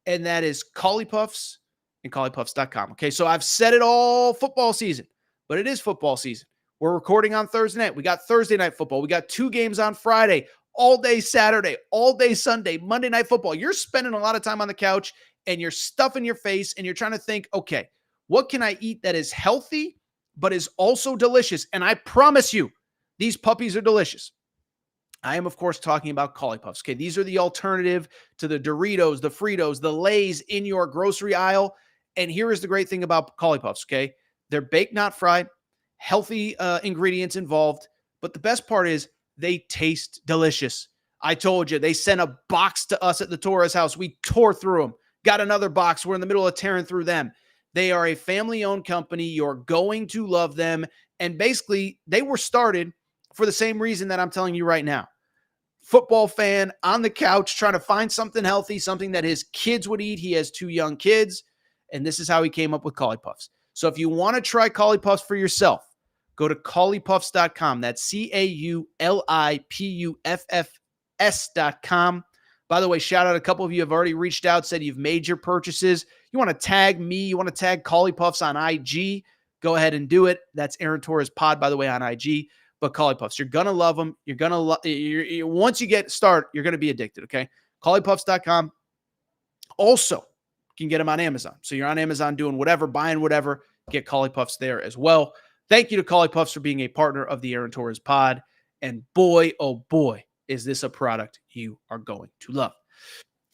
and that is Collie Puffs and ColliePuffs.com. Okay, so I've said it all football season, but it is football season. We're recording on Thursday night. We got Thursday night football. We got 2 games on Friday, all day Saturday, all day Sunday, Monday night football. You're spending a lot of time on the couch, and you're stuffing your face, and you're trying to think, okay, what can I eat that is healthy but is also delicious? And I promise you, these puppies are delicious. I am, of course, talking about Collie Puffs. Okay, these are the alternative to the Doritos, the Fritos, the Lays in your grocery aisle. And here is the great thing about Collie Puffs, okay? They're baked, not fried, healthy ingredients involved. But the best part is they taste delicious. I told you, they sent a box to us at the Torres house. We tore through them. Got another box. We're in the middle of tearing through them. They are a family-owned company. You're going to love them. And basically, they were started for the same reason that I'm telling you right now. Football fan on the couch trying to find something healthy, something that his kids would eat. He has 2 young kids, and this is how he came up with Collie Puffs. So if you want to try Collie Puffs for yourself, go to ColliePuffs.com. That's CAULIPUFFS.com. By the way, shout out, a couple of you have already reached out, said you've made your purchases. You want to tag me, you want to tag Collie Puffs on IG, go ahead and do it. That's Aaron Torres Pod, by the way, on IG. But Collie Puffs, you're going to love them. You're going to once you get started, you're going to be addicted, okay? ColliePuffs.com. Also, you can get them on Amazon. So you're on Amazon doing whatever, buying whatever, get Collie Puffs there as well. Thank you to Collie Puffs for being a partner of the Aaron Torres Pod. And boy, oh boy, is this a product you are going to love.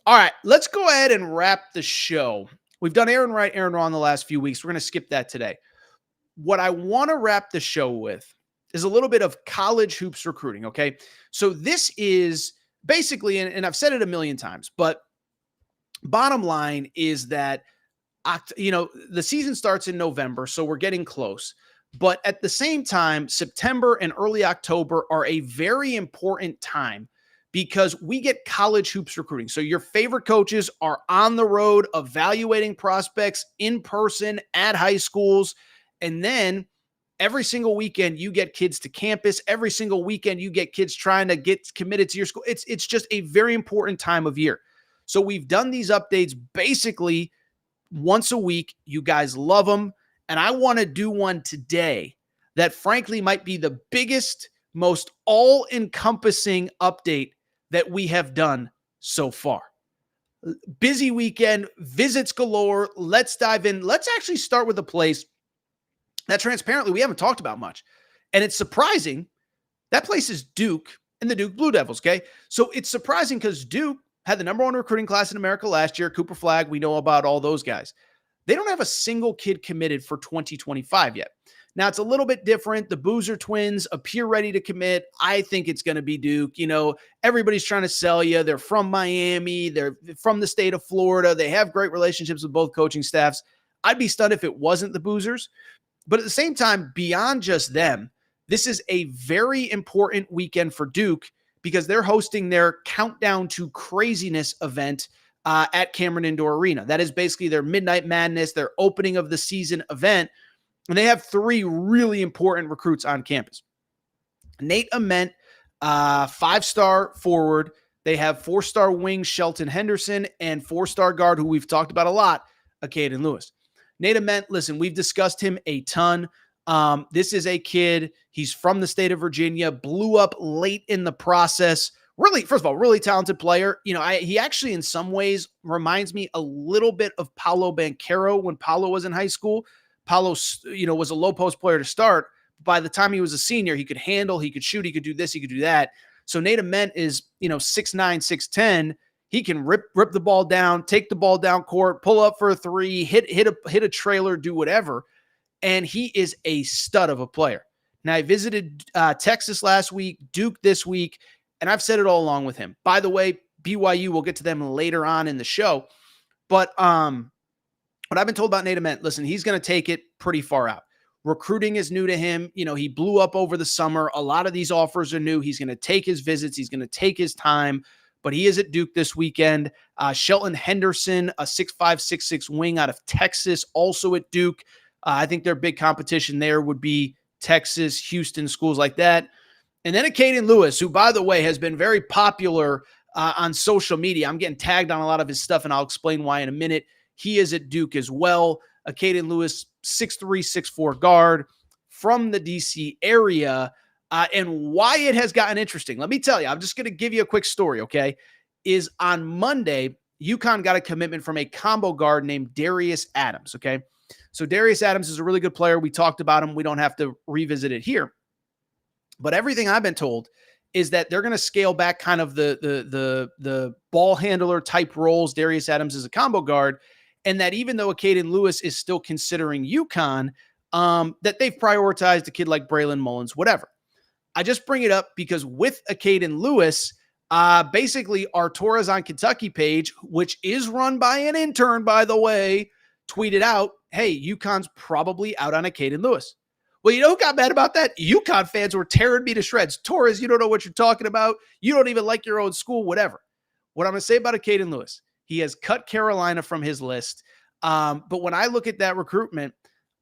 All right, let's go ahead and wrap the show. We've done Aaron right, Aaron wrong the last few weeks. We're going to skip that today. What I want to wrap the show with is a little bit of college hoops recruiting, okay? So this is basically, and I've said it a million times, but bottom line is that, the season starts in November, so we're getting close. But at the same time, September and early October are a very important time because we get college hoops recruiting. So your favorite coaches are on the road evaluating prospects in person at high schools. And then every single weekend you get kids to campus. Every single weekend you get kids trying to get committed to your school. It's just a very important time of year. So we've done these updates basically once a week. You guys love them. And I want to do one today that frankly might be the biggest, most all-encompassing update that we have done so far. Busy weekend, visits galore. Let's dive in. Let's actually start with a place that transparently we haven't talked about much. And it's surprising. That place is Duke and the Duke Blue Devils, okay? So it's surprising because Duke had the number 1 recruiting class in America last year. Cooper Flagg, we know about all those guys. They don't have a single kid committed for 2025 yet. Now, it's a little bit different. The Boozer twins appear ready to commit. I think it's going to be Duke. Everybody's trying to sell you. They're from Miami. They're from the state of Florida. They have great relationships with both coaching staffs. I'd be stunned if it wasn't the Boozers. But at the same time, beyond just them, this is a very important weekend for Duke because they're hosting their Countdown to Craziness event at Cameron Indoor Arena. That is basically their Midnight Madness, their opening of the season event. And they have 3 really important recruits on campus. Nate Ament, 5-star forward, They have 4-star wing Shelton Henderson and 4-star guard, who we've talked about a lot, Caden Lewis. Nate Ament, listen, we've discussed him a ton. This is a kid. He's from the state of Virginia, blew up late in the process. Really, first of all, really talented player. He actually in some ways reminds me a little bit of Paolo Banchero when Paolo was in high school. Paolo, was a low post player to start. By the time he was a senior, he could handle, he could shoot, he could do this, he could do that. So Nate Ament is, 6'9", 6'10". He can rip the ball down, take the ball down court, pull up for a three, hit a trailer, do whatever. And he is a stud of a player. Now, I visited Texas last week, Duke this week, and I've said it all along with him. By the way, BYU, we'll get to them later on in the show. But what I've been told about Nate Ament, listen, he's going to take it pretty far out. Recruiting is new to him. He blew up over the summer. A lot of these offers are new. He's going to take his visits. He's going to take his time. But he is at Duke this weekend. Shelton Henderson, a 6'5", 6'6" wing out of Texas, also at Duke. I think their big competition there would be Texas, Houston, schools like that. And then a Caden Lewis, who, by the way, has been very popular on social media. I'm getting tagged on a lot of his stuff, and I'll explain why in a minute. He is at Duke as well. A Caden Lewis, 6'3", 6'4" guard from the D.C. area. And why it has gotten interesting, let me tell you, I'm just going to give you a quick story, okay, is on Monday, UConn got a commitment from a combo guard named Darius Adams, okay? So Darius Adams is a really good player. We talked about him. We don't have to revisit it here. But everything I've been told is that they're going to scale back kind of the ball handler type roles. Darius Adams is a combo guard, and that even though Caden Lewis is still considering UConn, that they've prioritized a kid like Braylon Mullins, whatever. I just bring it up because with a Caden Lewis, basically our Torres on Kentucky page, which is run by an intern, by the way, tweeted out, hey, UConn's probably out on a Caden Lewis. Well, you know who got mad about that? UConn fans were tearing me to shreds. Torres, you don't know what you're talking about. You don't even like your own school, whatever. What I'm going to say about a Caden Lewis, he has cut Carolina from his list. But when I look at that recruitment,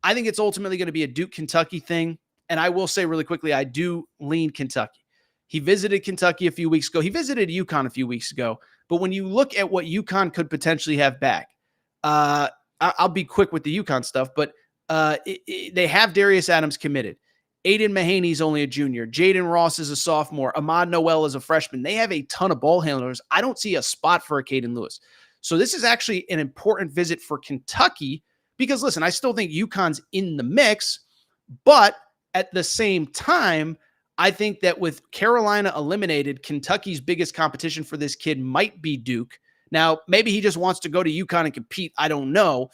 I think it's ultimately going to be a Duke-Kentucky thing. And I will say really quickly, I do lean Kentucky. He visited Kentucky a few weeks ago. He visited UConn a few weeks ago. But when you look at what UConn could potentially have back, I'll be quick with the UConn stuff, but they have Darius Adams committed. Aiden Mahaney's only a junior. Jaden Ross is a sophomore. Ahmad Noel is a freshman. They have a ton of ball handlers. I don't see a spot for a Caden Lewis. So this is actually an important visit for Kentucky because, listen, I still think UConn's in the mix, but at the same time, I think that with Carolina eliminated, Kentucky's biggest competition for this kid might be Duke. Now, maybe he just wants to go to UConn and compete. I don't know.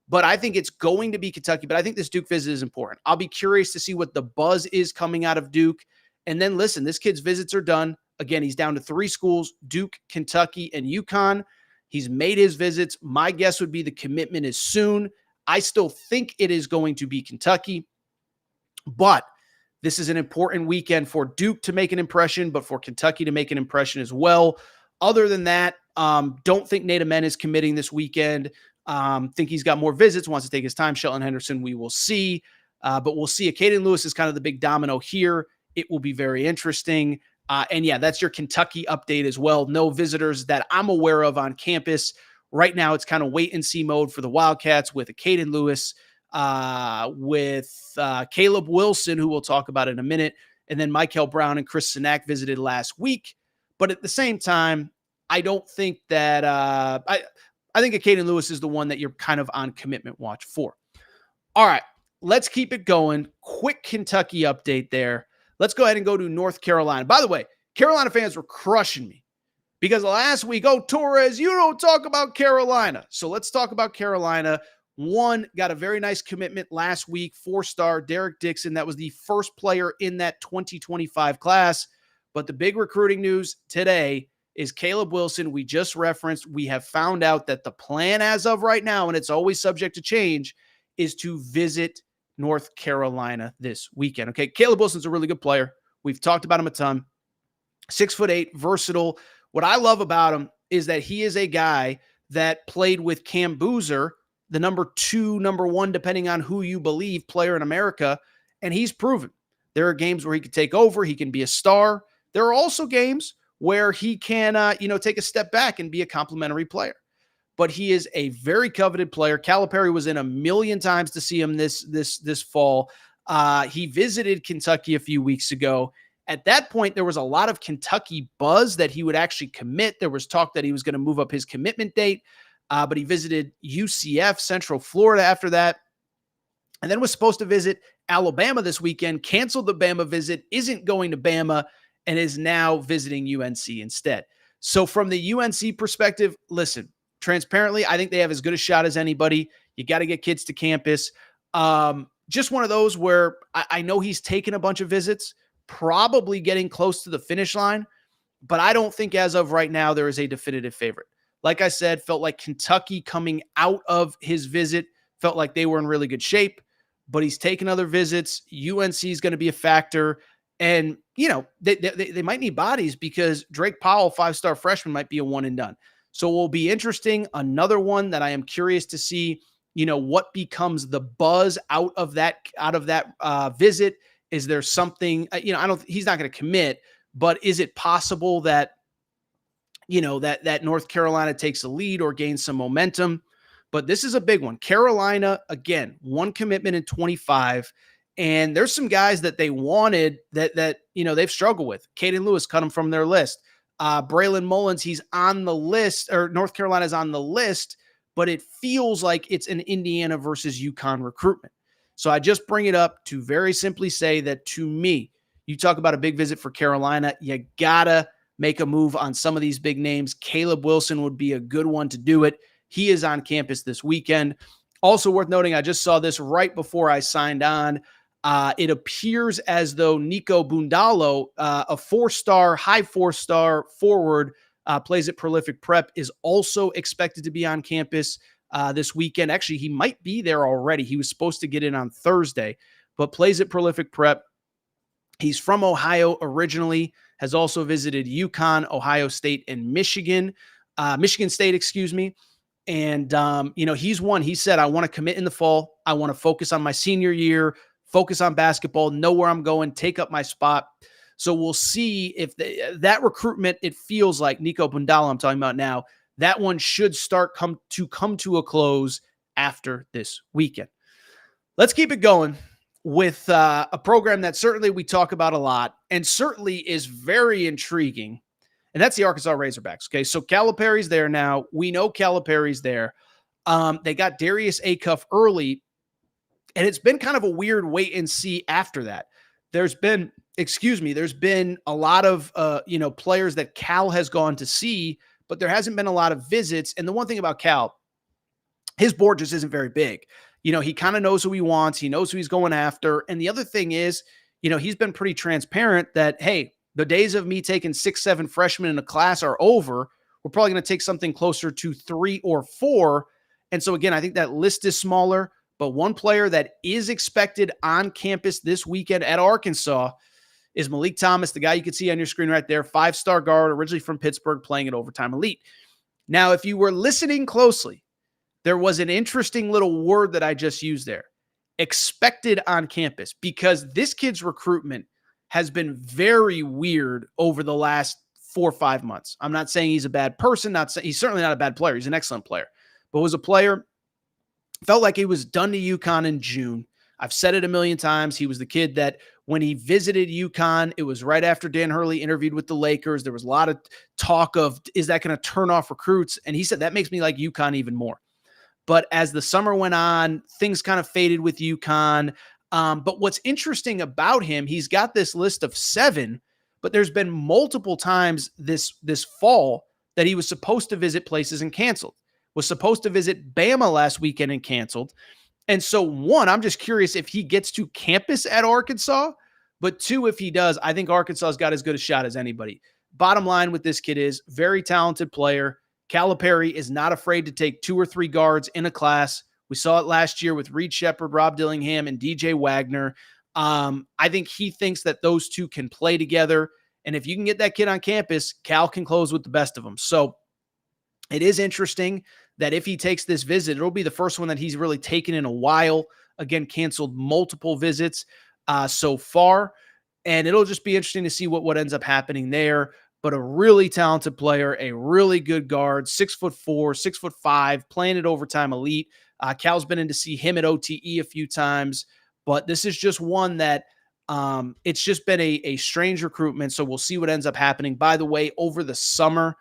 But I think it's going to be Kentucky. But I think this Duke visit is important. I'll be curious to see what the buzz is coming out of Duke. And then, listen, this kid's visits are done. Again, he's down to 3 schools, Duke, Kentucky, and UConn. He's made his visits. My guess would be the commitment is soon. I still think it is going to be Kentucky. But this is an important weekend for Duke to make an impression, but for Kentucky to make an impression as well. Other than that, don't think Nate Ament is committing this weekend. Think he's got more visits, wants to take his time. Shelton Henderson, we will see. But we'll see. Caden Lewis is kind of the big domino here. It will be very interesting. And yeah, that's your Kentucky update as well. No visitors that I'm aware of on campus. Right now, it's kind of wait and see mode for the Wildcats with a Caden Lewis, with Caleb Wilson, who we'll talk about in a minute. And then Michael Brown and Chris Sinak visited last week. But at the same time, I don't think that I think a Caden Lewis is the one that you're kind of on commitment watch for. All right, let's keep it going. Quick Kentucky update there. Let's go ahead and go to North Carolina. By the way, Carolina fans were crushing me because last week, Torres, you don't talk about Carolina. So let's talk about Carolina. One, got a very nice commitment last week, 4-star Derek Dixon. That was the first player in that 2025 class. But the big recruiting news today is Caleb Wilson. We just referenced. We have found out that the plan as of right now, and it's always subject to change, is to visit North Carolina this weekend. Okay, Caleb Wilson's a really good player. We've talked about him a ton. 6'8", versatile. What I love about him is that he is a guy that played with Cam Boozer, the number 2, number 1, depending on who you believe, player in America, and he's proven. There are games where he can take over. He can be a star. There are also games where he can, take a step back and be a complimentary player. But he is a very coveted player. Calipari was in a million times to see him this fall. He visited Kentucky a few weeks ago. At that point, there was a lot of Kentucky buzz that he would actually commit. There was talk that he was going to move up his commitment date, but he visited UCF, Central Florida after that, and then was supposed to visit Alabama this weekend, canceled the Bama visit, isn't going to Bama, and is now visiting UNC instead. So from the UNC perspective, listen, transparently, I think they have as good a shot as anybody. You got to get kids to campus. Just one of those where I know he's taken a bunch of visits, probably getting close to the finish line, but I don't think as of right now there is a definitive favorite. Like I said, felt like Kentucky coming out of his visit felt like they were in really good shape, but he's taken other visits. UNC is going to be a factor. And, they might need bodies because Drake Powell, 5-star freshman, might be a one and done. So it will be interesting. Another one that I am curious to see, what becomes the buzz out of that visit. Is there something, he's not going to commit, but is it possible that, that North Carolina takes a lead or gains some momentum? But this is a big one. Carolina, again, one commitment in 25. And there's some guys that they wanted that they've struggled with. Caden Lewis cut him from their list. Braylon Mullins, he's on the list, or North Carolina's on the list, but it feels like it's an Indiana versus UConn recruitment. So I just bring it up to very simply say that, to me, you talk about a big visit for Carolina, you gotta make a move on some of these big names. Caleb Wilson would be a good one to do it. He is on campus this weekend. Also worth noting, I just saw this right before I signed on. It appears as though Nico Bundalo, a high four-star forward, plays at Prolific Prep, is also expected to be on campus this weekend. Actually, he might be there already. He was supposed to get in on Thursday, but plays at Prolific Prep. He's from Ohio originally, has also visited UConn, Ohio State, and Michigan State, excuse me. And, he's one. He said, I want to commit in the fall. I want to focus on my senior year, focus on basketball, know where I'm going, take up my spot. So we'll see if that recruitment, it feels like Nico Bundalo I'm talking about now, that one should start come to a close after this weekend. Let's keep it going with a program that certainly we talk about a lot and certainly is very intriguing, and that's the Arkansas Razorbacks. Okay, so Calipari's there now. We know Calipari's there. They got Darius Acuff early, and it's been kind of a weird wait and see after that. There's been a lot of players that Cal has gone to see, but there hasn't been a lot of visits. And the one thing about Cal, his board just isn't very big. He kind of knows who he wants. He knows who he's going after. And the other thing is, he's been pretty transparent that, hey, the days of me taking 6-7 freshmen in a class are over. We're probably going to take something closer to 3 or 4. And so, again, I think that list is smaller. But one player that is expected on campus this weekend at Arkansas is Malik Thomas, the guy you can see on your screen right there, 5-star guard, originally from Pittsburgh, playing at Overtime Elite. Now, if you were listening closely, there was an interesting little word that I just used there, expected on campus, because this kid's recruitment has been very weird over the last 4 or 5 months. I'm not saying he's a bad person. He's certainly not a bad player. He's an excellent player, but was a player, felt like he was done to UConn in June. I've said it a million times. He was the kid that when he visited UConn, it was right after Dan Hurley interviewed with the Lakers. There was a lot of talk of, is that going to turn off recruits? And he said, that makes me like UConn even more. But as the summer went on, things kind of faded with UConn. But what's interesting about him, he's got this list of 7, but there's been multiple times this fall that he was supposed to visit places and canceled. Was supposed to visit Bama last weekend and canceled. And so, 1, I'm just curious if he gets to campus at Arkansas. But 2, if he does, I think Arkansas's got as good a shot as anybody. Bottom line with this kid is very talented player. Calipari is not afraid to take 2 or 3 guards in a class. We saw it last year with Reed Shepherd, Rob Dillingham, and DJ Wagner. I think he thinks that those 2 can play together. And if you can get that kid on campus, Cal can close with the best of them. So it is interesting that if he takes this visit, it'll be the first one that he's really taken in a while. Again, canceled multiple visits so far. And it'll just be interesting to see what ends up happening there. but a really talented player, a really good guard, 6'4", 6'5", playing at overtime elite. Cal's been in to see him at OTE a few times, but this is just one that it's just been a strange recruitment. So we'll see what ends up happening. By the way, over the summer,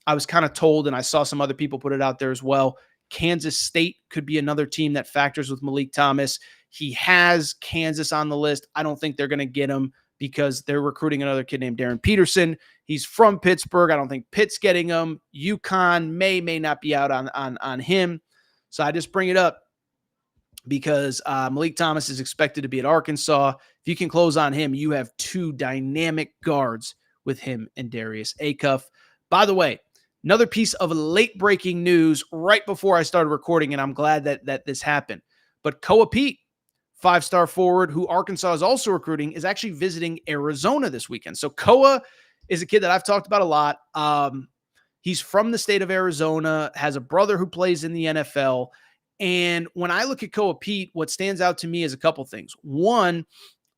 I was kind of told, and I saw some other people put it out there as well, Kansas State could be another team that factors with Malik Thomas. He has Kansas on the list. I don't think they're going to get him because they're recruiting another kid named Darren Peterson. He's from Pittsburgh. I don't think Pitt's getting him. UConn may not be out on him. So I just bring it up because Malik Thomas is expected to be at Arkansas. If you can close on him, you have two dynamic guards with him and Darius Acuff. By the way, another piece of late-breaking news right before I started recording, and I'm glad that this happened. But Koa Pete, five-star forward who Arkansas is also recruiting, is actually visiting Arizona this weekend. So Koa is a kid that I've talked about a lot. He's from the state of Arizona, has a brother who plays in the NFL. And when I look at Koa Pete, what stands out to me is a couple things. One,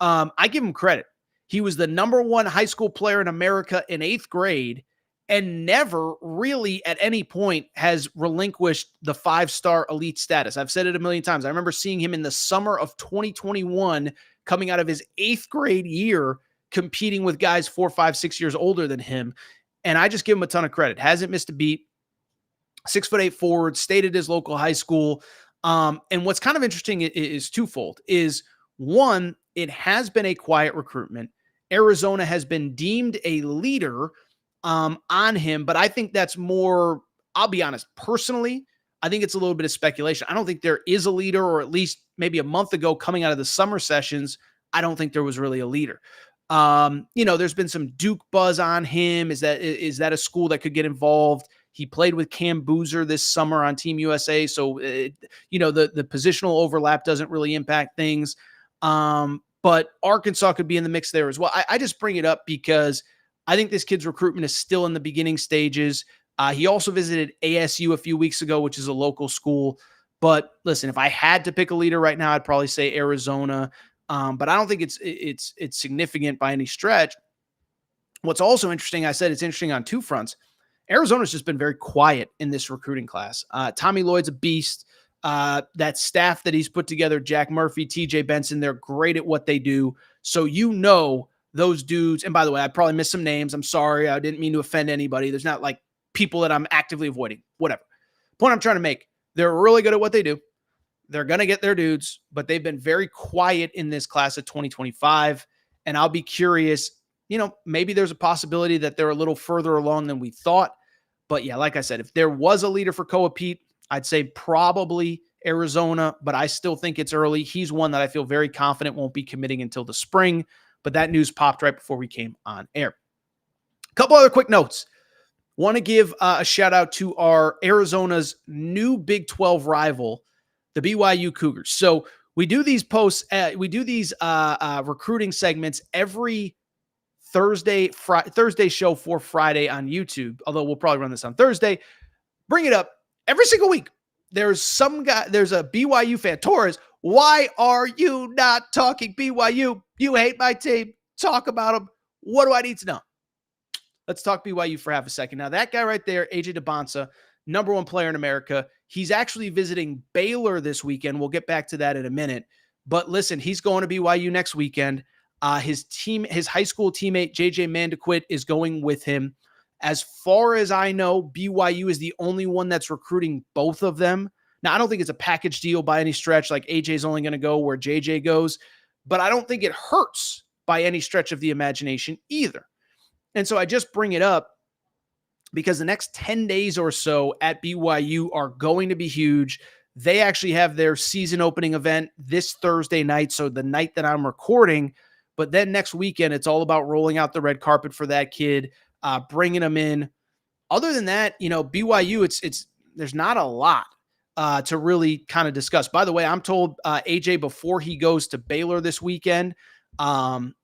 I give him credit. He was the #1 high school player in America in 8th grade and never really at any point has relinquished the 5-star elite status. I've said it a million times. I remember seeing him in the summer of 2021 coming out of his 8th grade year competing with guys 4, 5, 6 years older than him. And I just give him a ton of credit. Hasn't missed a beat. 6'8" forward, stayed at his local high school. And what's kind of interesting is twofold. Is one, it has been a quiet recruitment. Arizona has been deemed a leader on him, but I think that's more, I'll be honest, personally, I think it's a little bit of speculation. I don't think there is a leader, or at least maybe a month ago coming out of the summer sessions, I don't think there was really a leader. There's been some Duke buzz on him. Is that a school that could get involved? He played with Cam Boozer this summer on Team USA. So, the positional overlap doesn't really impact things. But Arkansas could be in the mix there as well. I just bring it up because I think this kid's recruitment is still in the beginning stages. He also visited ASU a few weeks ago, which is a local school. But listen, if I had to pick a leader right now, I'd probably say Arizona. But I don't think it's significant by any stretch. What's also interesting, I said it's interesting on two fronts. Arizona's just been very quiet in this recruiting class. Tommy Lloyd's a beast. That staff that he's put together, Jack Murphy, TJ Benson, they're great at what they do. So those dudes, and by the way, I probably missed some names. I'm sorry. I didn't mean to offend anybody. There's not like people that I'm actively avoiding. Whatever. Point I'm trying to make, they're really good at what they do. They're going to get their dudes, but they've been very quiet in this class of 2025. And I'll be curious, maybe there's a possibility that they're a little further along than we thought. But yeah, like I said, if there was a leader for Koa Pete, I'd say probably Arizona, but I still think it's early. He's one that I feel very confident won't be committing until the spring. But that news popped right before we came on air. A couple other quick notes. Want to give a shout out to our Arizona's new Big 12 rival, the BYU Cougars. So we do these posts, recruiting segments every Thursday show for Friday on YouTube, although we'll probably run this on Thursday. Bring it up every single week. There's a BYU fan, Torres. Why are you not talking BYU? You hate my team. Talk about them. What do I need to know? Let's talk BYU for half a second. Now, that guy right there, AJ DeBonsa, #1 player in America. He's actually visiting Baylor this weekend. We'll get back to that in a minute. But listen, he's going to BYU next weekend. His high school teammate, JJ Mandequit, is going with him. As far as I know, BYU is the only one that's recruiting both of them. Now, I don't think it's a package deal by any stretch, like AJ's only going to go where JJ goes, but I don't think it hurts by any stretch of the imagination either. And so I just bring it up because the next 10 days or so at BYU are going to be huge. They actually have their season opening event this Thursday night, so the night that I'm recording. But then next weekend, it's all about rolling out the red carpet for that kid, bringing him in. Other than that, BYU, there's not a lot to really kind of discuss. By the way, I'm told AJ, before he goes to Baylor this weekend,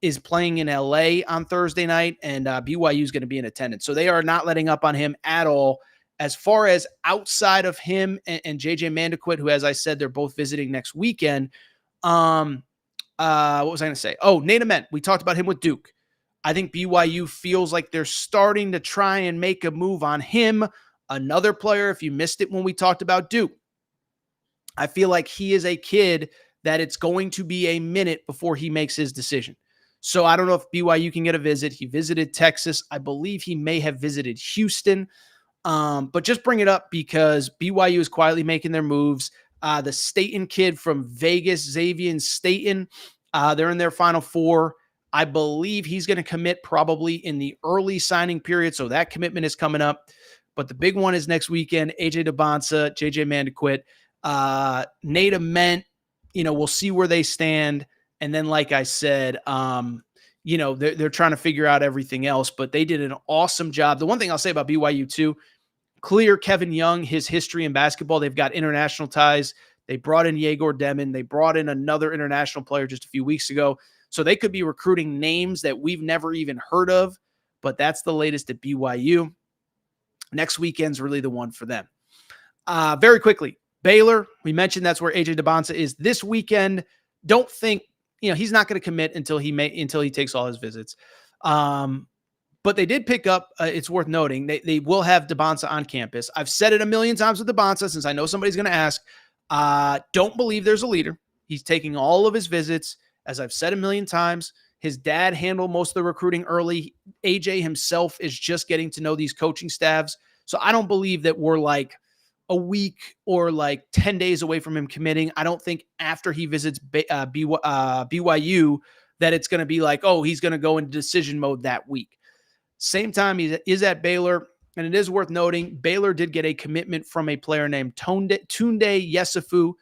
is playing in LA on Thursday night, and BYU is going to be in attendance. So they are not letting up on him at all. As far as outside of him and JJ Mandequit, who, as I said, they're both visiting next weekend. What was I going to say? Oh, Nate Ament. We talked about him with Duke. I think BYU feels like they're starting to try and make a move on him. Another player, if you missed it when we talked about Duke, I feel like he is a kid that it's going to be a minute before he makes his decision. So I don't know if BYU can get a visit. He visited Texas. I believe he may have visited Houston. But just bring it up because BYU is quietly making their moves. The Staten kid from Vegas, Xavier Staten, they're in their Final Four. I believe he's going to commit probably in the early signing period, so that commitment is coming up. But the big one is next weekend, AJ DeBonsa, JJ Mandaquit, Nate Ament, we'll see where they stand. And then, like I said, they're trying to figure out everything else, but they did an awesome job. The one thing I'll say about BYU too, clear Kevin Young, his history in basketball. They've got international ties. They brought in Yegor Demon. They brought in another international player just a few weeks ago. So they could be recruiting names that we've never even heard of, but that's the latest at BYU. Next weekend's really the one for them. Very quickly, Baylor, we mentioned that's where AJ DeBonsa is this weekend. Don't think, he's not going to commit until he takes all his visits. But they did pick up, it's worth noting, they will have DeBonsa on campus. I've said it a million times with DeBonsa since I know somebody's going to ask. Don't believe there's a leader. He's taking all of his visits. As I've said a million times, his dad handled most of the recruiting early. AJ himself is just getting to know these coaching staffs. So I don't believe that we're like a week or like 10 days away from him committing. I don't think after he visits BYU that it's going to be like, oh, he's going to go into decision mode that week. Same time, he is at Baylor, and it is worth noting, Baylor did get a commitment from a player named Tunde Yesufu,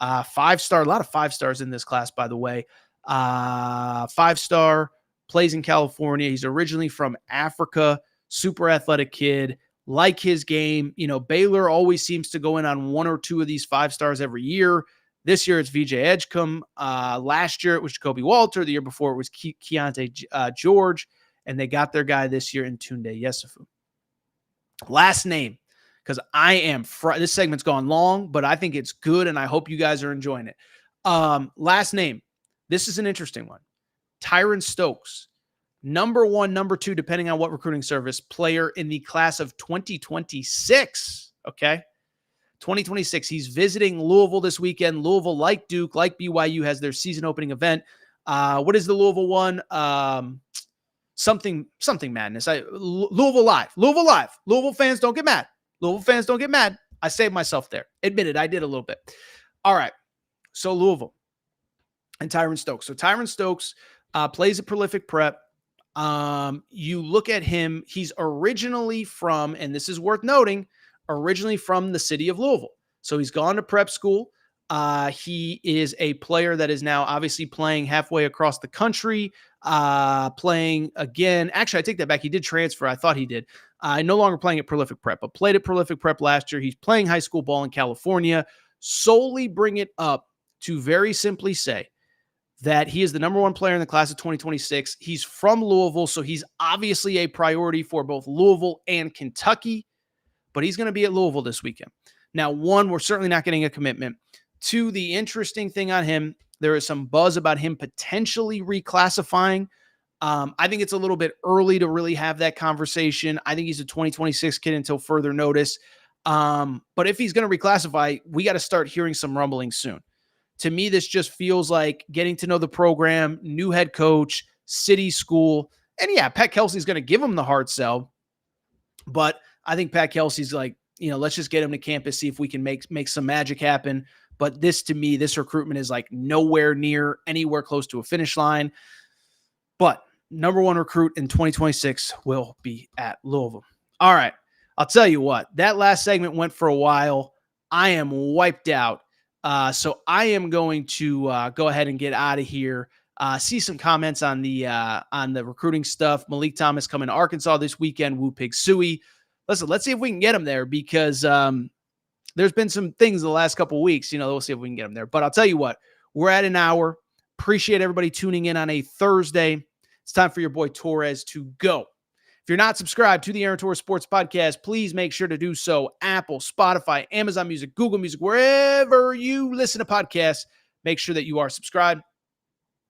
5-star, a lot of 5-stars in this class, by the way. 5-star, plays in California. He's originally from Africa, super athletic kid, like his game. Baylor always seems to go in on one or two of these 5-stars every year. This year, it's VJ Edgecombe. Last year, it was Jacoby Walter. The year before, it was Keontae George. And they got their guy this year in Tunde Yesufu. Last name, because this segment's gone long, but I think it's good, and I hope you guys are enjoying it. Last name, this is an interesting one. Tyron Stokes, number 1, number 2, depending on what recruiting service, player in the class of 2026, okay? 2026. He's visiting Louisville this weekend. Louisville, like Duke, like BYU, has their season opening event. What is the Louisville one? Something madness. Louisville Live. Louisville fans don't get mad. I saved myself there. Admit it, I did a little bit. All right. So Louisville and Tyron Stokes. So Tyron Stokes plays at Prolific Prep. You look at him, he's originally from, and this is worth noting, from the city of Louisville. So he's gone to prep school. He is a player that is now obviously playing halfway across the country, playing again. Actually, I take that back. He did transfer. I thought he did. No longer playing at Prolific Prep, but played at Prolific Prep last year. He's playing high school ball in California. Solely bring it up to very simply say that he is the number 1 player in the class of 2026. He's from Louisville, so he's obviously a priority for both Louisville and Kentucky, but he's going to be at Louisville this weekend. Now, 1, we're certainly not getting a commitment. 2, the interesting thing on him, there is some buzz about him potentially reclassifying. I think it's a little bit early to really have that conversation. I think he's a 2026 kid until further notice. But if he's going to reclassify, we got to start hearing some rumblings soon. To me, this just feels like getting to know the program, new head coach, city school. And yeah, Pat Kelsey's going to give him the hard sell. But I think Pat Kelsey's like, let's just get him to campus, see if we can make some magic happen. But to me, this recruitment is like nowhere near anywhere close to a finish line. But number 1 recruit in 2026 will be at Louisville. All right. I'll tell you what, that last segment went for a while. I am wiped out. So I am going to go ahead and get out of here. See some comments on the recruiting stuff. Malik Thomas coming to Arkansas this weekend. Woo Pig Suey. Listen, let's see if we can get him there because there's been some things the last couple of weeks. We'll see if we can get him there. But I'll tell you what, we're at an hour. Appreciate everybody tuning in on a Thursday. It's time for your boy Torres to go. If you're not subscribed to the Aaron Torres Sports Podcast, please make sure to do so. Apple, Spotify, Amazon Music, Google Music, wherever you listen to podcasts, make sure that you are subscribed.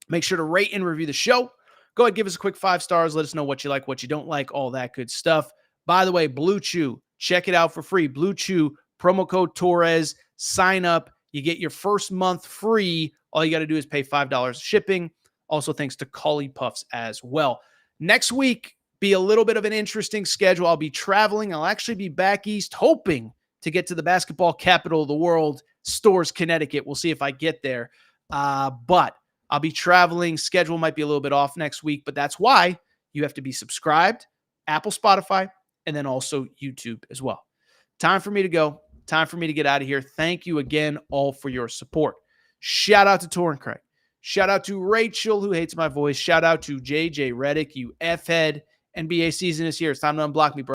Make sure to rate and review the show. Go ahead, give us a quick 5 stars. Let us know what you like, what you don't like, all that good stuff. By the way, Blue Chew, check it out for free. Blue Chew, promo code Torres, sign up. You get your first month free. All you got to do is pay $5 shipping. Also, thanks to Collie Puffs as well. Next week, be a little bit of an interesting schedule. I'll be traveling. I'll actually be back east, hoping to get to the basketball capital of the world, Storrs, Connecticut. We'll see if I get there. But I'll be traveling. Schedule might be a little bit off next week, but that's why you have to be subscribed, Apple, Spotify, and then also YouTube as well. Time for me to go. Time for me to get out of here. Thank you again all for your support. Shout out to Torrin Craig. Shout out to Rachel, who hates my voice. Shout out to JJ Redick, you F-head. NBA season is here. It's time to unblock me, bro.